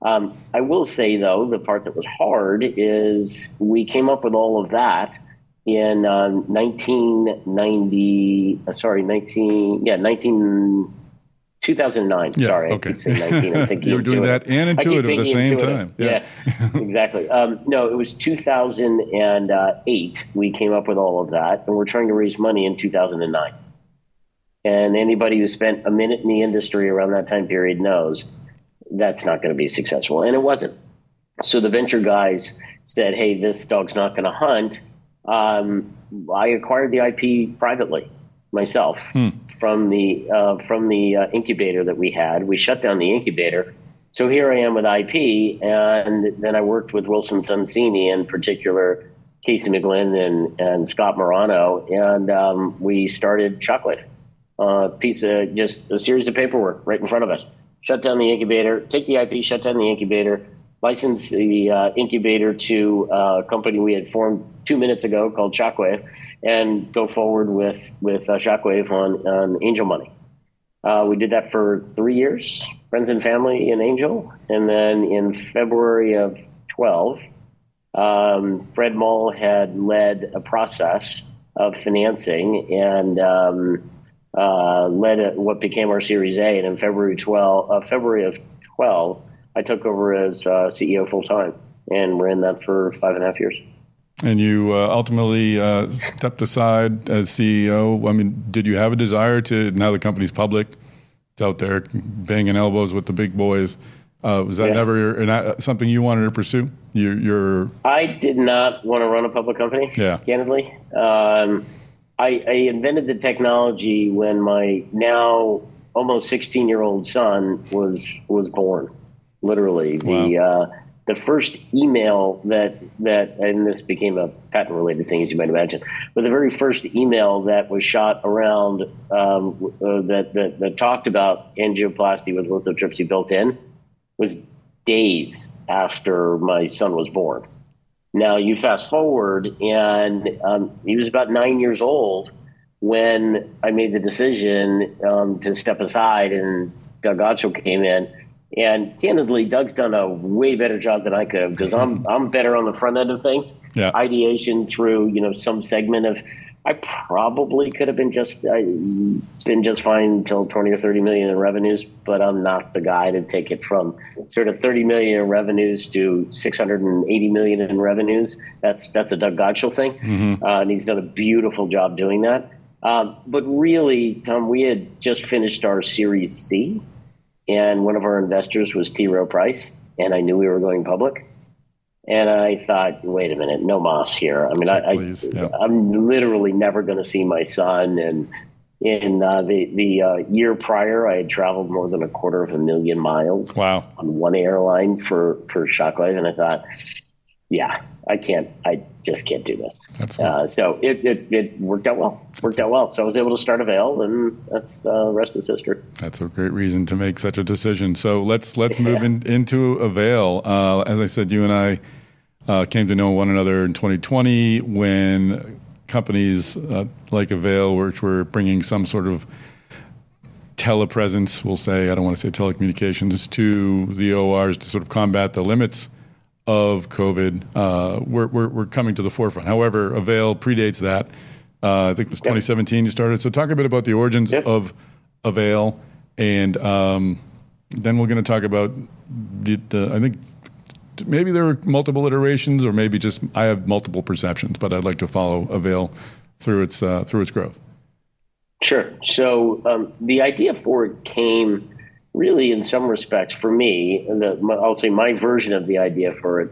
I will say, though, the part that was hard is we came up with all of that in 2009. Yeah, sorry, okay. I keep saying 19. I'm thinking you were doing that and Intuitive at the same time. Yeah, exactly. No, it was 2008. We came up with all of that, and we're trying to raise money in 2009. And anybody who spent a minute in the industry around that time period knows that's not going to be successful, and it wasn't. So the venture guys said, "Hey, this dog's not going to hunt." I acquired the IP privately myself from the incubator that we had. We shut down the incubator. So here I am with IP, and then I worked with Wilson Sonsini, in particular, Casey McGlynn and Scott Morano, and we started Shockwave. Just a series of paperwork right in front of us. Shut down the incubator, take the IP, shut down the incubator, license the incubator to a company we had formed 2 minutes ago called Shockwave, and go forward with Shockwave on angel money. We did that for 3 years, friends and family in Angel. And then in February of 12, Fred Mull had led a process of financing and led what became our Series A. And in February of 12, I took over as CEO full time. and ran that for 5.5 years. And you ultimately stepped aside as CEO. I mean, did you have a desire to, now the company's public, it's out there banging elbows with the big boys, was that never something you wanted to pursue? I did not want to run a public company, candidly. I invented the technology when my now almost 16-year-old son was born, literally. Wow. The first email that, and this became a patent-related thing, as you might imagine, but the very first email that was shot around that talked about angioplasty with lithotripsy built in was days after my son was born. Now, you fast forward, and he was about 9 years old when I made the decision to step aside, and Doug Gottschall came in. And candidly, Doug's done a way better job than I could have, because I'm better on the front end of things. Yeah. Ideation through, some segment of, I probably could have been just fine until 20 or 30 million in revenues, but I'm not the guy to take it from sort of 30 million in revenues to 680 million in revenues. That's a Doug Gottschall thing. Mm-hmm. And he's done a beautiful job doing that. But really, Tom, we had just finished our Series C. And one of our investors was T. Rowe Price, and I knew we were going public. And I thought, wait a minute, no mas here. I mean, I'm literally never going to see my son. And in the year prior, I had traveled more than 250,000 miles on one airline for Shockwave. And I thought, I just can't do this. So it worked out well. So I was able to start Avail, and that's the rest is history. That's a great reason to make such a decision. So let's move into Avail. As I said, you and I came to know one another in 2020 when companies like Avail, which were bringing some sort of telepresence, we'll say, I don't want to say telecommunications, to the ORs to sort of combat the limits of COVID, we're coming to the forefront. However, Avail predates that. I think it was 2017 you started. So talk a bit about the origins of Avail, and then we're going to talk about I think maybe there were multiple iterations, or maybe just I have multiple perceptions, but I'd like to follow Avail through its growth. Sure. So the idea for it came really, in some respects, for me, I'll say my version of the idea for it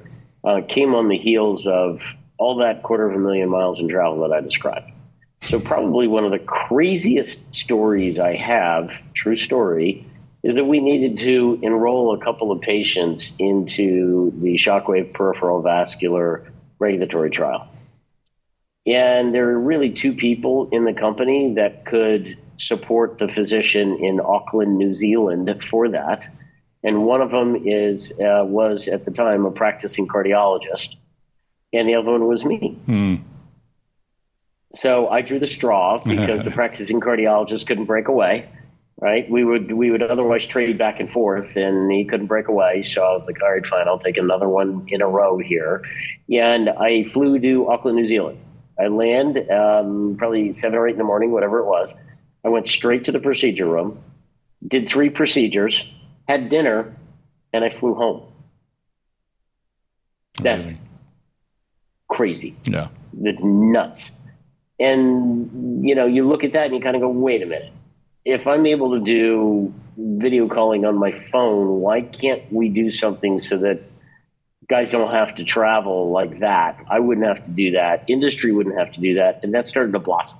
came on the heels of all that 250,000 miles in travel that I described. So probably one of the craziest stories I have, true story, is that we needed to enroll a couple of patients into the Shockwave peripheral vascular regulatory trial. And there are really two people in the company that could support the physician in Auckland, New Zealand for that. And one of them was at the time a practicing cardiologist, and the other one was me. So I drew the straw because the practicing cardiologist couldn't break away, right? We would otherwise trade back and forth, and he couldn't break away. So I was like, all right, fine, I'll take another one in a row here. And I flew to Auckland, New Zealand. I land probably 7 or 8 in the morning, whatever it was. I went straight to the procedure room, did 3 procedures, had dinner, and I flew home. That's crazy. Yeah. That's nuts. And, you look at that and you kind of go, wait a minute. If I'm able to do video calling on my phone, why can't we do something so that guys don't have to travel like that? I wouldn't have to do that. Industry wouldn't have to do that. And that started to blossom.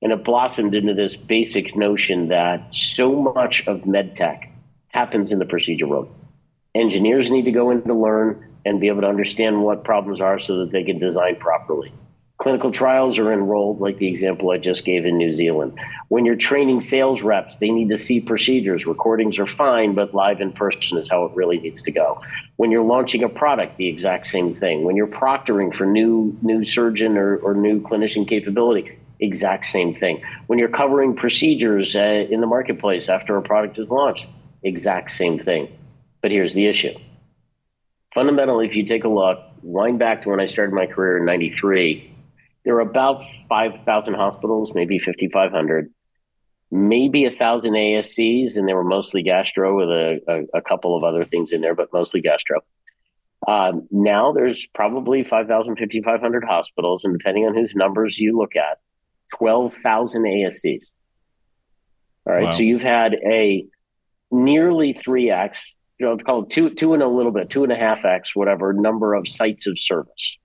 And it blossomed into this basic notion that so much of medtech happens in the procedure room. Engineers need to go in to learn and be able to understand what problems are so that they can design properly. Clinical trials are enrolled, like the example I just gave in New Zealand. When you're training sales reps, they need to see procedures. Recordings are fine, but live in person is how it really needs to go. When you're launching a product, the exact same thing. When you're proctoring for new surgeon or new clinician capability, exact same thing. When you're covering procedures in the marketplace after a product is launched, exact same thing. But here's the issue. Fundamentally, if you take a look, wind back to when I started my career in 93, there were about 5,000 hospitals, maybe 5,500, maybe 1,000 ASCs, and they were mostly gastro with a couple of other things in there, but mostly gastro. Now there's probably 5,000, 5,500 hospitals, and depending on whose numbers you look at, 12,000 ASCs. All right. Wow. So you've had a nearly 3x, let's call it two and a little bit, 2.5x, whatever, number of sites of service.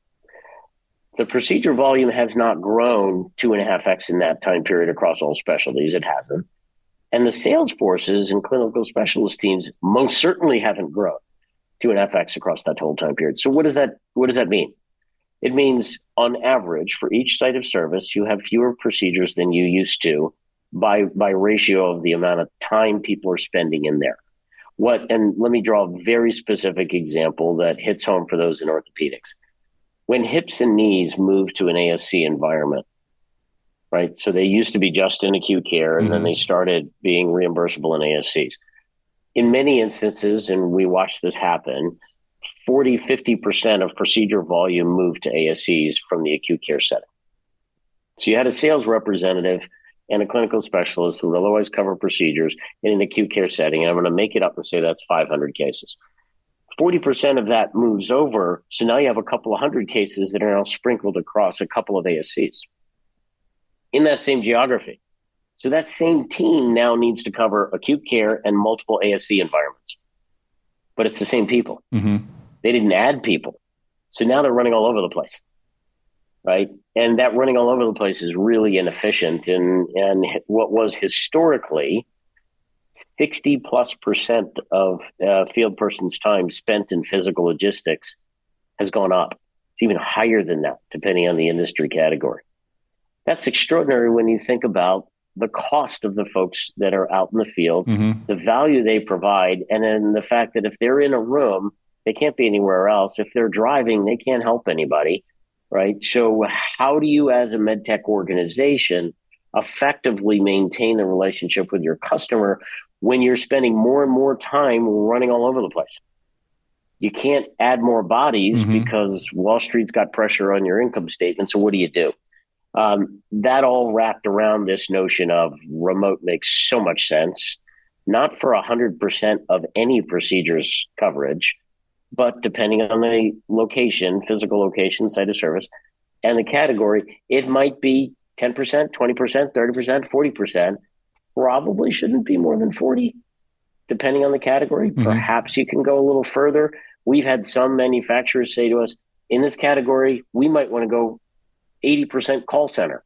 The procedure volume has not grown 2.5x in that time period across all specialties. It hasn't. And the sales forces and clinical specialist teams most certainly haven't grown 2.5x across that whole time period. So what does that mean? It means on average for each site of service, you have fewer procedures than you used to by ratio of the amount of time people are spending in there. And let me draw a very specific example that hits home for those in orthopedics. When hips and knees moved to an ASC environment, right? So they used to be just in acute care, and then they started being reimbursable in ASCs. In many instances, and we watched this happen, 40, 50% of procedure volume moved to ASCs from the acute care setting. So you had a sales representative and a clinical specialist who would otherwise cover procedures in an acute care setting. And I'm going to make it up and say that's 500 cases. 40% of that moves over. So now you have a couple of hundred cases that are now sprinkled across a couple of ASCs in that same geography. So that same team now needs to cover acute care and multiple ASC environments, but it's the same people. Mm-hmm. They didn't add people. So now they're running all over the place, right? And that running all over the place is really inefficient. And what was historically 60+% of field person's time spent in physical logistics has gone up. It's even higher than that, depending on the industry category. That's extraordinary when you think about the cost of the folks that are out in the field, the value they provide, and then the fact that if they're in a room, they can't be anywhere else. If they're driving, they can't help anybody, right? So how do you as a medtech organization effectively maintain the relationship with your customer when you're spending more and more time running all over the place? You can't add more bodies because Wall Street's got pressure on your income statement. So what do? That all wrapped around this notion of remote makes so much sense, not for 100% of any procedures coverage, but depending on the location, physical location, site of service, and the category, it might be 10%, 20%, 30%, 40%. Probably shouldn't be more than 40, depending on the category. Perhaps you can go a little further. We've had some manufacturers say to us, in this category, we might want to go 80% call center.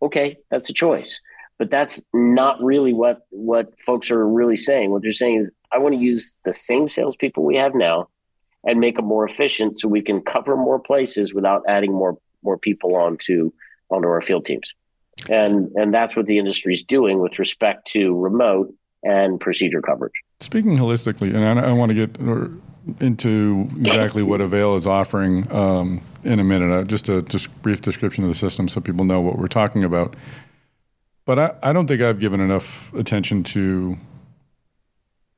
Okay, that's a choice. But that's not really what folks are really saying. What they're saying is, I want to use the same salespeople we have now and make them more efficient so we can cover more places without adding more people onto our field teams. And that's what the industry is doing with respect to remote and procedure coverage. Speaking holistically, and I want to get into exactly what Avail is offering in a minute, just a brief description of the system so people know what we're talking about. But I don't think I've given enough attention to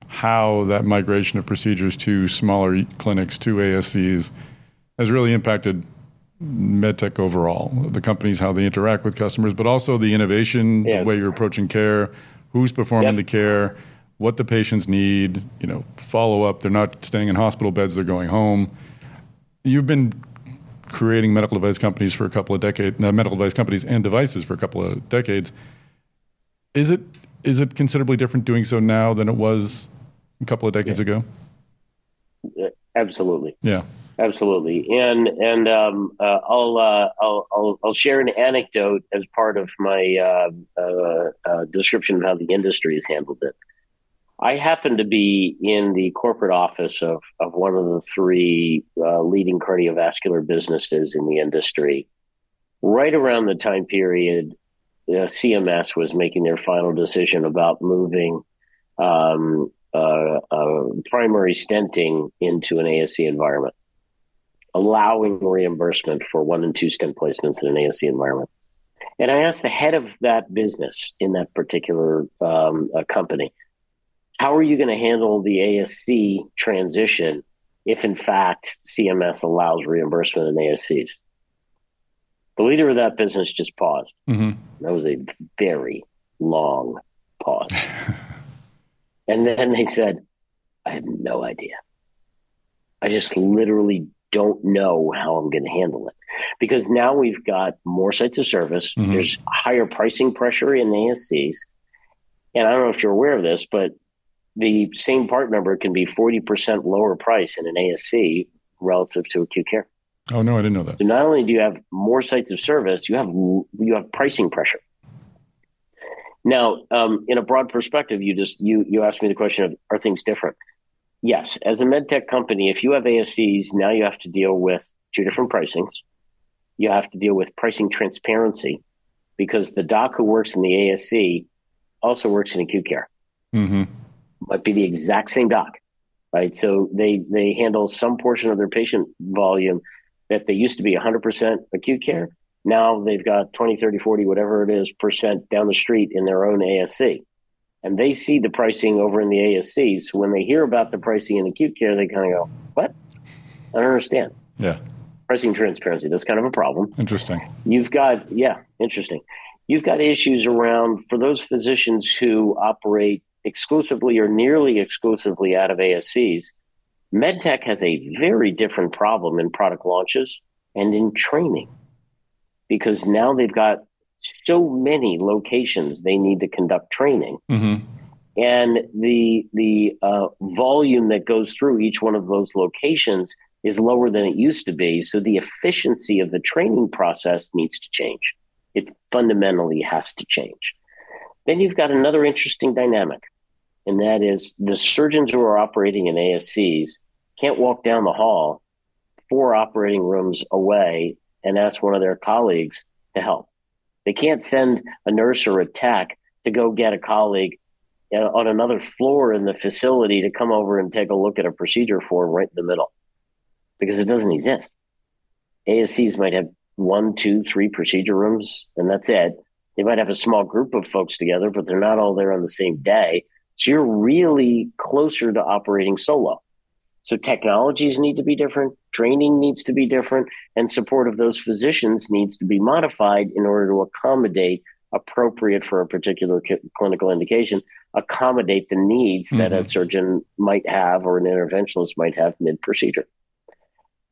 how that migration of procedures to smaller clinics, to ASCs, has really impacted MedTech overall. The companies, how they interact with customers, but also the innovation, the way you're approaching care, who's performing the care, what the patients need, follow up. They're not staying in hospital beds, they're going home. You've been creating medical device companies for a couple of decades, medical device companies and devices for a couple of decades. Is it considerably different doing so now than it was a couple of decades ago? Absolutely. Yeah. Absolutely. And I'll share an anecdote as part of my description of how the industry has handled it. I happen to be in the corporate office of one of the three leading cardiovascular businesses in the industry. Right around the time period, CMS was making their final decision about moving primary stenting into an ASC environment, allowing reimbursement for 1 and 2 stent placements in an ASC environment. And I asked the head of that business in that particular company, how are you going to handle the ASC transition if, in fact, CMS allows reimbursement in ASCs? The leader of that business just paused. That was a very long pause. And then they said, I have no idea. I just literally don't know how I'm going to handle it, because now we've got more sites of service. Mm-hmm. There's higher pricing pressure in ASCs. And I don't know if you're aware of this, but the same part number can be 40% lower price in an ASC relative to acute care. Oh, no, I didn't know that. So not only do you have more sites of service, you have pricing pressure. Now, in a broad perspective, you asked me the question of, are things different? Yes. As a medtech company, if you have ASCs, now you have to deal with two different pricings. You have to deal with pricing transparency, because the doc who works in the ASC also works in acute care. Mm-hmm. Might be the exact same doc, right? So they handle some portion of their patient volume that they used to be 100% acute care. Now they've got 20, 30, 40, whatever it is, percent down the street in their own ASC. And they see the pricing over in the ASC. So when they hear about the pricing in acute care, they kind of go, what? I don't understand. Yeah. Pricing transparency, that's kind of a problem. Interesting. Interesting. You've got issues around, for those physicians who operate exclusively or nearly exclusively out of ASCs, MedTech has a very different problem in product launches and in training, because now they've got so many locations they need to conduct training. Mm-hmm. And the volume that goes through each one of those locations is lower than it used to be. So the efficiency of the training process needs to change. It fundamentally has to change. Then you've got another interesting dynamic, and that is the surgeons who are operating in ASCs can't walk down the hall 4 operating rooms away and ask one of their colleagues to help. They can't send a nurse or a tech to go get a colleague on another floor in the facility to come over and take a look at a procedure for them right in the middle, because it doesn't exist. ASCs might have 1, 2, 3 procedure rooms, and that's it. They might have a small group of folks together, but they're not all there on the same day. So you're really closer to operating solo. So technologies need to be different, training needs to be different, and support of those physicians needs to be modified in order to accommodate, appropriate for a particular clinical indication, accommodate the needs that a surgeon might have or an interventionalist might have mid-procedure.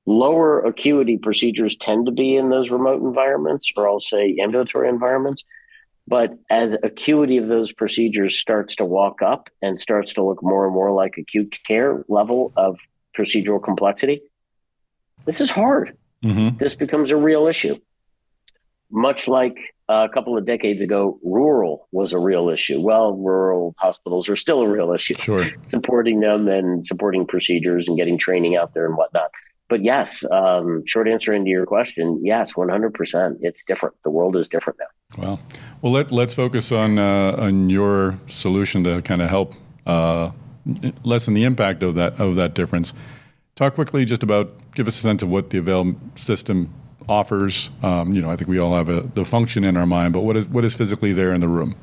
Lower acuity procedures tend to be in those remote environments, or I'll say ambulatory environments. But as acuity of those procedures starts to walk up and starts to look more and more like acute care level of procedural complexity, this is hard. Mm-hmm. This becomes a real issue. Much like a couple of decades ago, rural was a real issue. Well, rural hospitals are still a real issue. Sure. Supporting them and supporting procedures and getting training out there and whatnot. But yes, short answer into your question, yes, 100%. It's different. The world is different now. Well, let's focus on your solution to kind of help lessen the impact of that difference. Talk quickly just about, give us a sense of what the Avail system offers. I think we all have the function in our mind, but what is physically there in the room?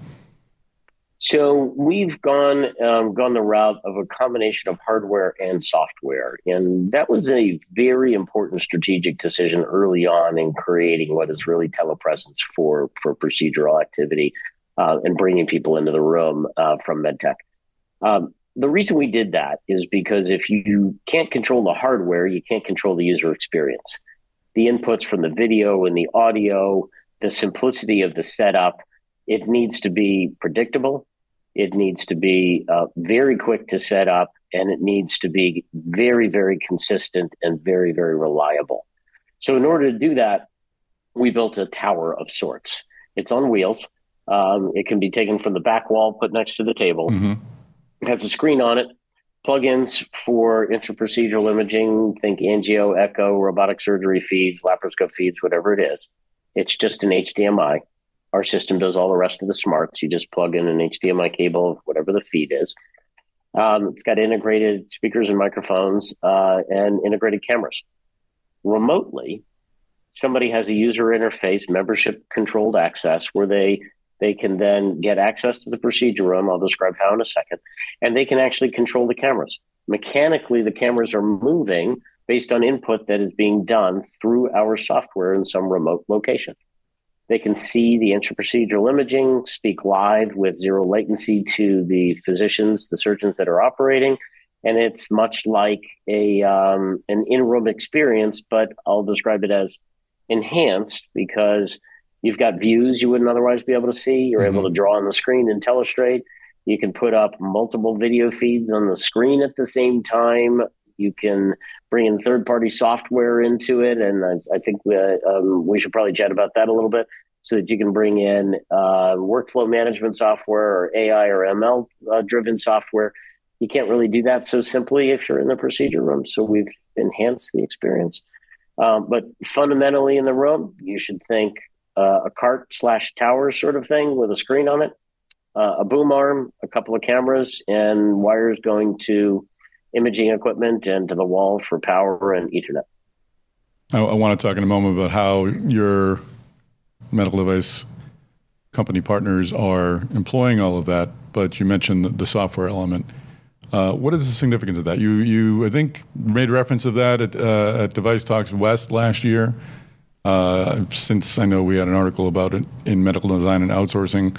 So we've gone the route of a combination of hardware and software, and that was a very important strategic decision early on in creating what is really telepresence for procedural activity and bringing people into the room from MedTech. The reason we did that is because if you can't control the hardware, you can't control the user experience. The inputs from the video and the audio, the simplicity of the setup, it needs to be predictable. It needs to be very quick to set up, and it needs to be very, very consistent and very, very reliable. So in order to do that, we built a tower of sorts. It's on wheels. It can be taken from the back wall, put next to the table. Mm-hmm. It has a screen on it, plugins for intraprocedural imaging, think angio, echo, robotic surgery feeds, laparoscope feeds, whatever it is. It's just an HDMI. Our system does all the rest of the smarts. You just plug in an HDMI cable of whatever the feed is. It's got integrated speakers and microphones and integrated cameras. Remotely, somebody has a user interface, membership-controlled access, where they can then get access to the procedure room. I'll describe how in a second. And they can actually control the cameras. Mechanically, the cameras are moving based on input that is being done through our software in some remote location. They can see the intraprocedural imaging, speak live with zero latency to the physicians, the surgeons that are operating, And it's much like an in-room experience, but I'll describe it as enhanced because you've got views you wouldn't otherwise be able to see. You're able to draw on the screen and telestrate. You can put up multiple video feeds on the screen at the same time. You can bring in third-party software into it, and I think we should probably chat about that a little bit, so that you can bring in workflow management software or AI or ML-driven software. You can't really do that so simply if you're in the procedure room, so we've enhanced the experience. But fundamentally in the room, you should think a cart/tower sort of thing with a screen on it, a boom arm, a couple of cameras, and wires going to imaging equipment and to the wall for power and Ethernet. I want to talk in a moment about how your medical device company partners are employing all of that, but you mentioned the software element. What is the significance of that? You I think, made reference of that at DeviceTalks West last year, since I know we had an article about it in Medical Design and Outsourcing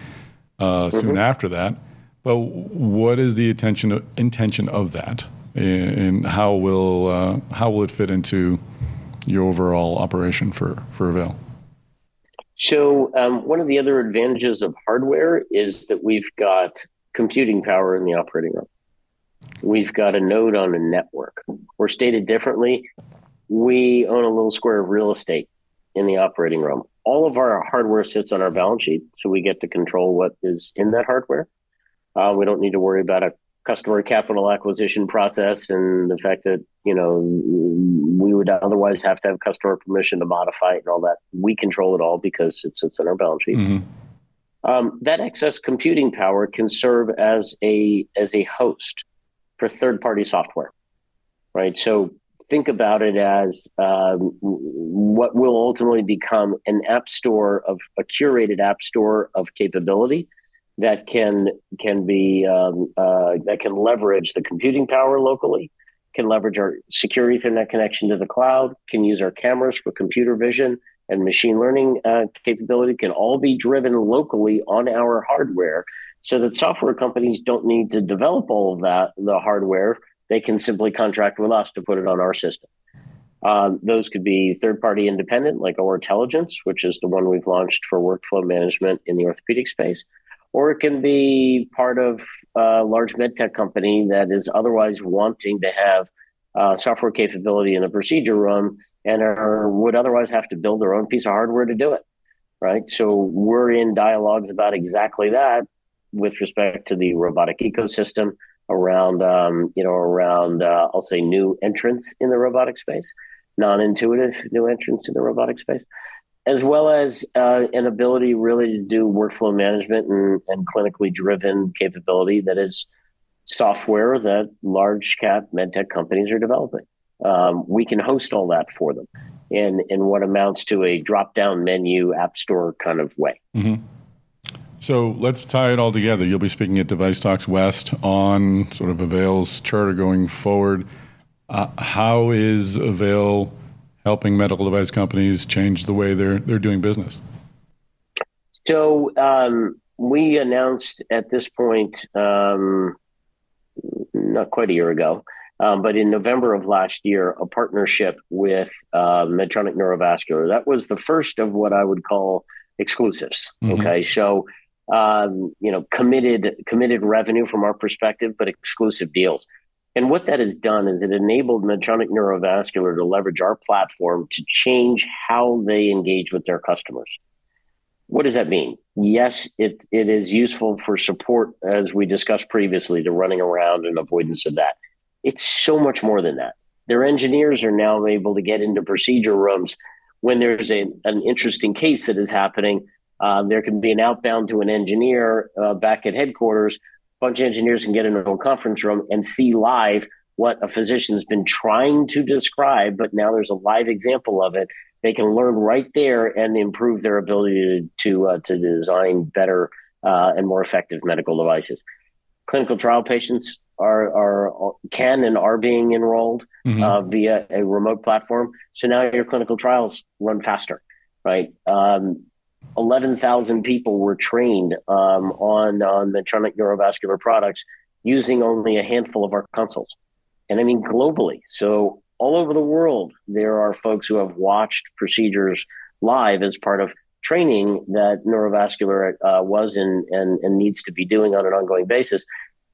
soon after that. But what is the intention of that, and how will it fit into your overall operation for Avail? So one of the other advantages of hardware is that we've got computing power in the operating room. We've got a node on a network. Or stated differently, we own a little square of real estate in the operating room. All of our hardware sits on our balance sheet, so we get to control what is in that hardware. We don't need to worry about a customer capital acquisition process and the fact that, we would otherwise have to have customer permission to modify it and all that. We control it all because it sits on our balance sheet. That excess computing power can serve as a host for third-party software, right? So think about it as what will ultimately become a curated app store of capability that can leverage the computing power locally, can leverage our secure Ethernet connection to the cloud, can use our cameras for computer vision and machine learning capability, can all be driven locally on our hardware, so that software companies don't need to develop all of the hardware. They can simply contract with us to put it on our system. Those could be third-party independent, like OR Intelligence, which is the one we've launched for workflow management in the orthopedic space. Or it can be part of a large medtech company that is otherwise wanting to have software capability in the procedure room and would otherwise have to build their own piece of hardware to do it, right? So we're in dialogues about exactly that with respect to the robotic ecosystem around, I'll say, new entrants in the robotic space, non-intuitive new entrants in the robotic space, as well as an ability really to do workflow management and clinically driven capability that is software that large cap medtech companies are developing. We can host all that for them in what amounts to a drop-down menu app store kind of way. So let's tie it all together. You'll be speaking at DeviceTalks West on sort of Avail's charter going forward. How is Avail helping medical device companies change the way they're doing business? So we announced at this point, not quite a year ago, but in November of last year, a partnership with Medtronic Neurovascular. That was the first of what I would call exclusives. Okay, so committed revenue from our perspective, but exclusive deals. And what that has done is it enabled Medtronic Neurovascular to leverage our platform to change how they engage with their customers. What does that mean? Yes, it is useful for support, as we discussed previously, to running around and avoidance of that. It's so much more than that. Their engineers are now able to get into procedure rooms when there's an interesting case that is happening. There can be an outbound to an engineer back at headquarters. A bunch of engineers can get into a conference room and see live what a physician's been trying to describe, but now there's a live example of it. They can learn right there and improve their ability to design better and more effective medical devices. Clinical trial patients can and are being enrolled via a remote platform. So now your clinical trials run faster, right? 11,000 people were trained on Medtronic Neurovascular products using only a handful of our consoles. And I mean globally. So all over the world, there are folks who have watched procedures live as part of training that neurovascular was and needs to be doing on an ongoing basis,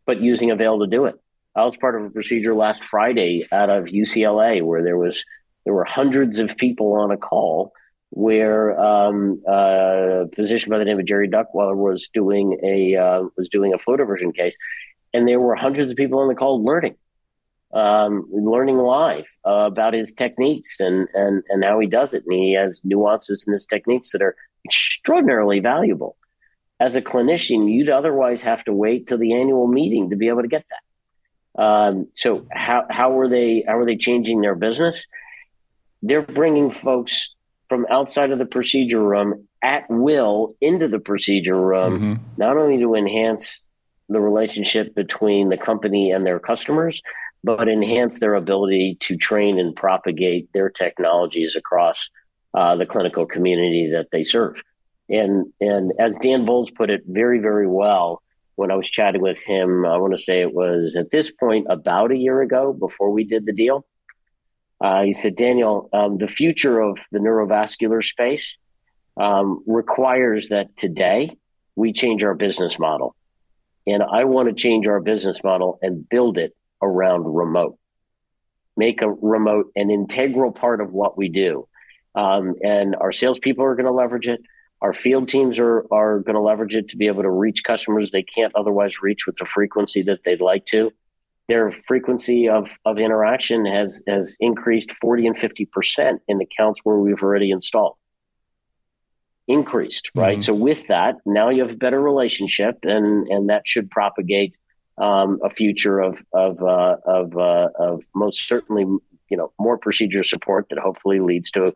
but using Avail to do it. I was part of a procedure last Friday out of UCLA where there were hundreds of people on a call where a physician by the name of Jerry Duckweller was doing a photoversion case, and there were hundreds of people on the call learning live about his techniques and how he does it, and he has nuances in his techniques that are extraordinarily valuable. As a clinician, you'd otherwise have to wait till the annual meeting to be able to get that. So how are they changing their business? They're bringing folks from outside of the procedure room at will into the procedure room, not only to enhance the relationship between the company and their customers, but enhance their ability to train and propagate their technologies across the clinical community that they serve. And as Dan Bowles put it very, very well, when I was chatting with him, I want to say it was at this point about a year ago before we did the deal. He said, Daniel, the future of the neurovascular space requires that today we change our business model. And I want to change our business model and build it around remote. Make a remote an integral part of what we do. And our salespeople are going to leverage it. Our field teams are going to leverage it to be able to reach customers they can't otherwise reach with the frequency that they'd like to. Their frequency of interaction has increased 40 and 50% in accounts where we've already installed. Increased, right? So with that, now you have a better relationship, and that should propagate a future of most certainly, more procedure support that hopefully leads to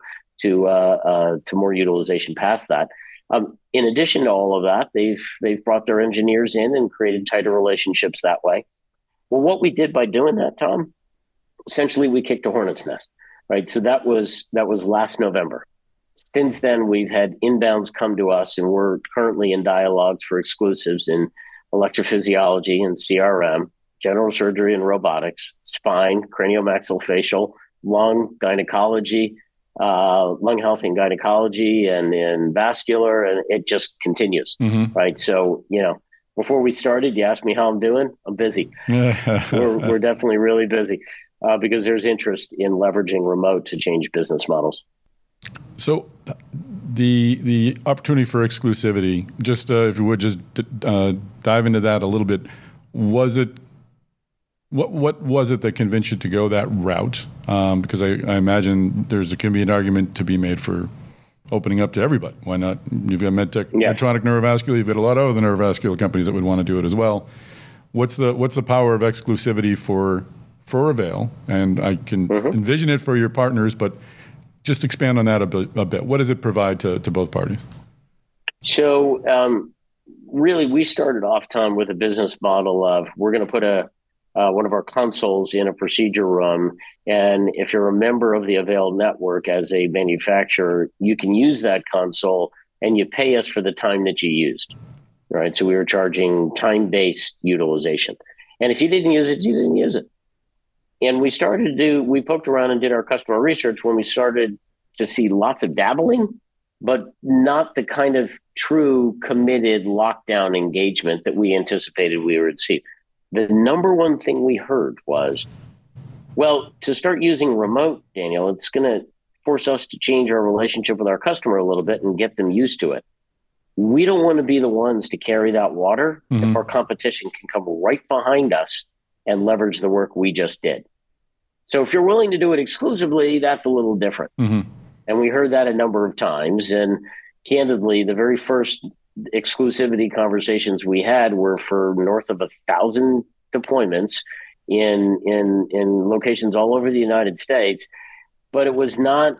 more utilization past that. In addition to all of that, they've brought their engineers in and created tighter relationships that way. Well, what we did by doing that, Tom, essentially we kicked a hornet's nest, right? So that was last November. Since then, we've had inbounds come to us, and we're currently in dialogues for exclusives in electrophysiology and CRM, general surgery and robotics, spine, craniomaxillofacial, lung, gynecology, lung health and gynecology, and vascular, and it just continues, right? So, before we started, you asked me how I'm doing. I'm busy. We're definitely really busy because there's interest in leveraging remote to change business models. So the opportunity for exclusivity, just if you would just dive into that a little bit. What was it that convinced you to go that route? Because I imagine can be an argument to be made for opening up to everybody. Why not? You've got Medtech, Medtronic Neurovascular. You've got a lot of other neurovascular companies that would want to do it as well. What's the power of exclusivity for Avail? And I can envision it for your partners, but just expand on that a bit. What does it provide to both parties? So really, we started off, Tom, with a business model of we're going to put one of our consoles in a procedure room. And if you're a member of the Avail network as a manufacturer, you can use that console and you pay us for the time that you used, right? So we were charging time-based utilization. And if you didn't use it, you didn't use it. And we poked around and did our customer research when we started to see lots of dabbling, but not the kind of true committed lockdown engagement that we anticipated we would see. The number one thing we heard was, well, to start using remote, Daniel, it's going to force us to change our relationship with our customer a little bit and get them used to it. We don't want to be the ones to carry that water if our competition can come right behind us and leverage the work we just did. So if you're willing to do it exclusively, that's a little different. And we heard that a number of times. And candidly, the very first exclusivity conversations we had were for north of 1,000 deployments in locations all over the United States. But it was not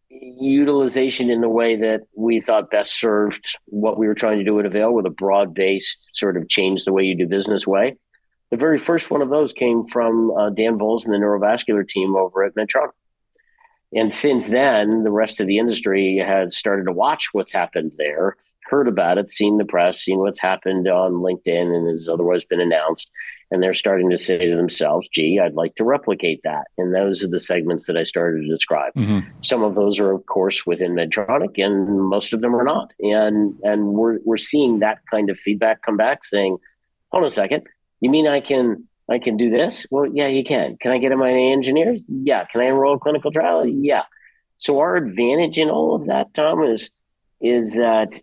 utilization in the way that we thought best served what we were trying to do at Avail with a broad-based sort of change the way you do business way. The very first one of those came from Dan Bowles and the neurovascular team over at Medtronic. And since then, the rest of the industry has started to watch what's happened there, heard about it, seen the press, seen what's happened on LinkedIn and has otherwise been announced. And they're starting to say to themselves, gee, I'd like to replicate that. And those are the segments that I started to describe. Mm-hmm. Some of those are, of course, within Medtronic, and most of them are not. And we're seeing that kind of feedback come back saying, hold on a second, you mean I can do this? Well, yeah, you can. Can I get my engineers? Yeah. Can I enroll a clinical trial? Yeah. So our advantage in all of that, Tom, is that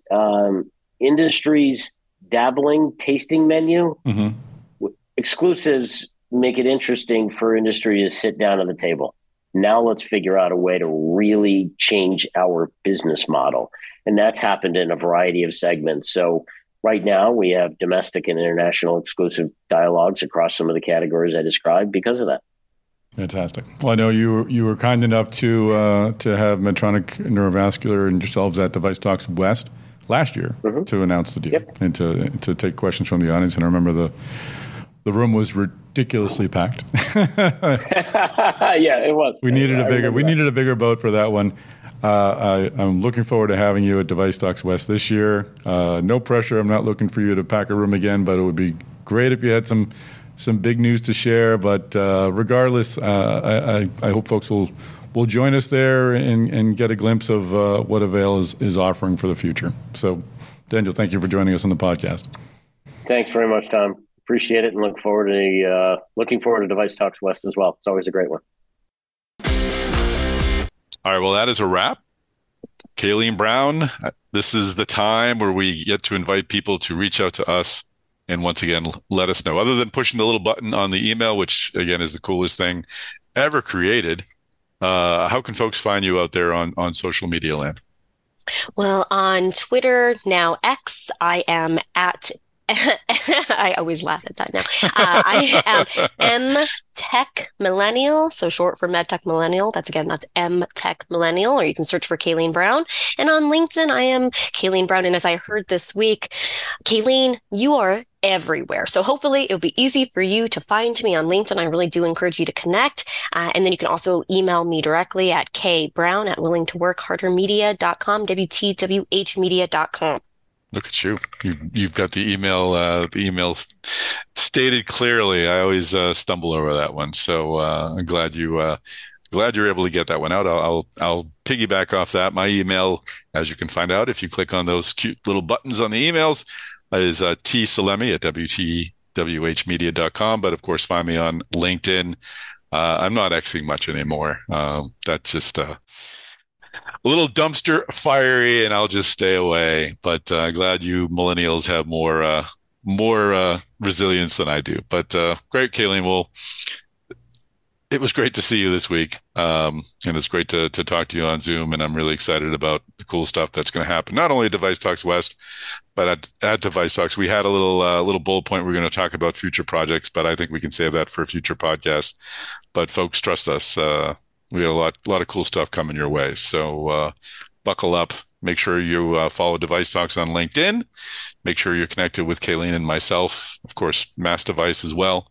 industry's dabbling tasting menu, mm-hmm. exclusives make it interesting for industry to sit down at the table. Now let's figure out a way to really change our business model. And that's happened in a variety of segments. So right now we have domestic and international exclusive dialogues across some of the categories I described because of that. Fantastic. Well, I know you were kind enough to have Medtronic Neurovascular and yourselves at DeviceTalks West last year mm-hmm. to announce the deal and to take questions from the audience. And I remember the room was ridiculously packed. Yeah, it was. We needed a bigger boat for that one. I'm looking forward to having you at DeviceTalks West this year. No pressure. I'm not looking for you to pack a room again, but it would be great if you had some big news to share. But regardless, I hope folks will join us there and get a glimpse of what Avail is offering for the future. So, Daniel, thank you for joining us on the podcast. Thanks very much, Tom. Appreciate it, and looking forward to DeviceTalks West as well. It's always a great one. All right, well, that is a wrap. Kayleen Brown, this is the time where we get to invite people to reach out to us and once again, let us know. Other than pushing the little button on the email, which again is the coolest thing ever created, how can folks find you out there on social media land? Well, on Twitter, now X, I am at I always laugh at that now. I am MTech Millennial, so short for MedTech Millennial. That's MTech Millennial, or you can search for Kayleen Brown. And on LinkedIn, I am Kayleen Brown. And as I heard this week, Kayleen, you are everywhere. So hopefully it'll be easy for you to find me on LinkedIn. I really do encourage you to connect. And then you can also email me directly at kbrown@willingtoworkhardermedia.com, WTWHmedia.com. Look at you. You've got the email stated clearly. I always stumble over that one. So I'm glad you're able to get that one out. I'll piggyback off that. My email, as you can find out if you click on those cute little buttons on the emails, is tsalemi@wtwhmedia.com. But of course, find me on LinkedIn. I'm not Xing much anymore. That's just a little dumpster fiery, and I'll just stay away. But glad you millennials have more resilience than I do. But great, Kayleen. Well, it was great to see you this week, and it's great to talk to you on Zoom. And I'm really excited about the cool stuff that's going to happen, not only at DeviceTalks West, but at DeviceTalks. We had a little bullet point. We're going to talk about future projects, but I think we can save that for a future podcast. But folks, trust us. We got a lot of cool stuff coming your way. So buckle up. Make sure you follow DeviceTalks on LinkedIn. Make sure you're connected with Kayleen and myself, of course, Mass Device as well.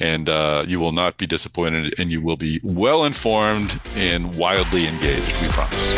And you will not be disappointed, and you will be well informed and wildly engaged, we promise.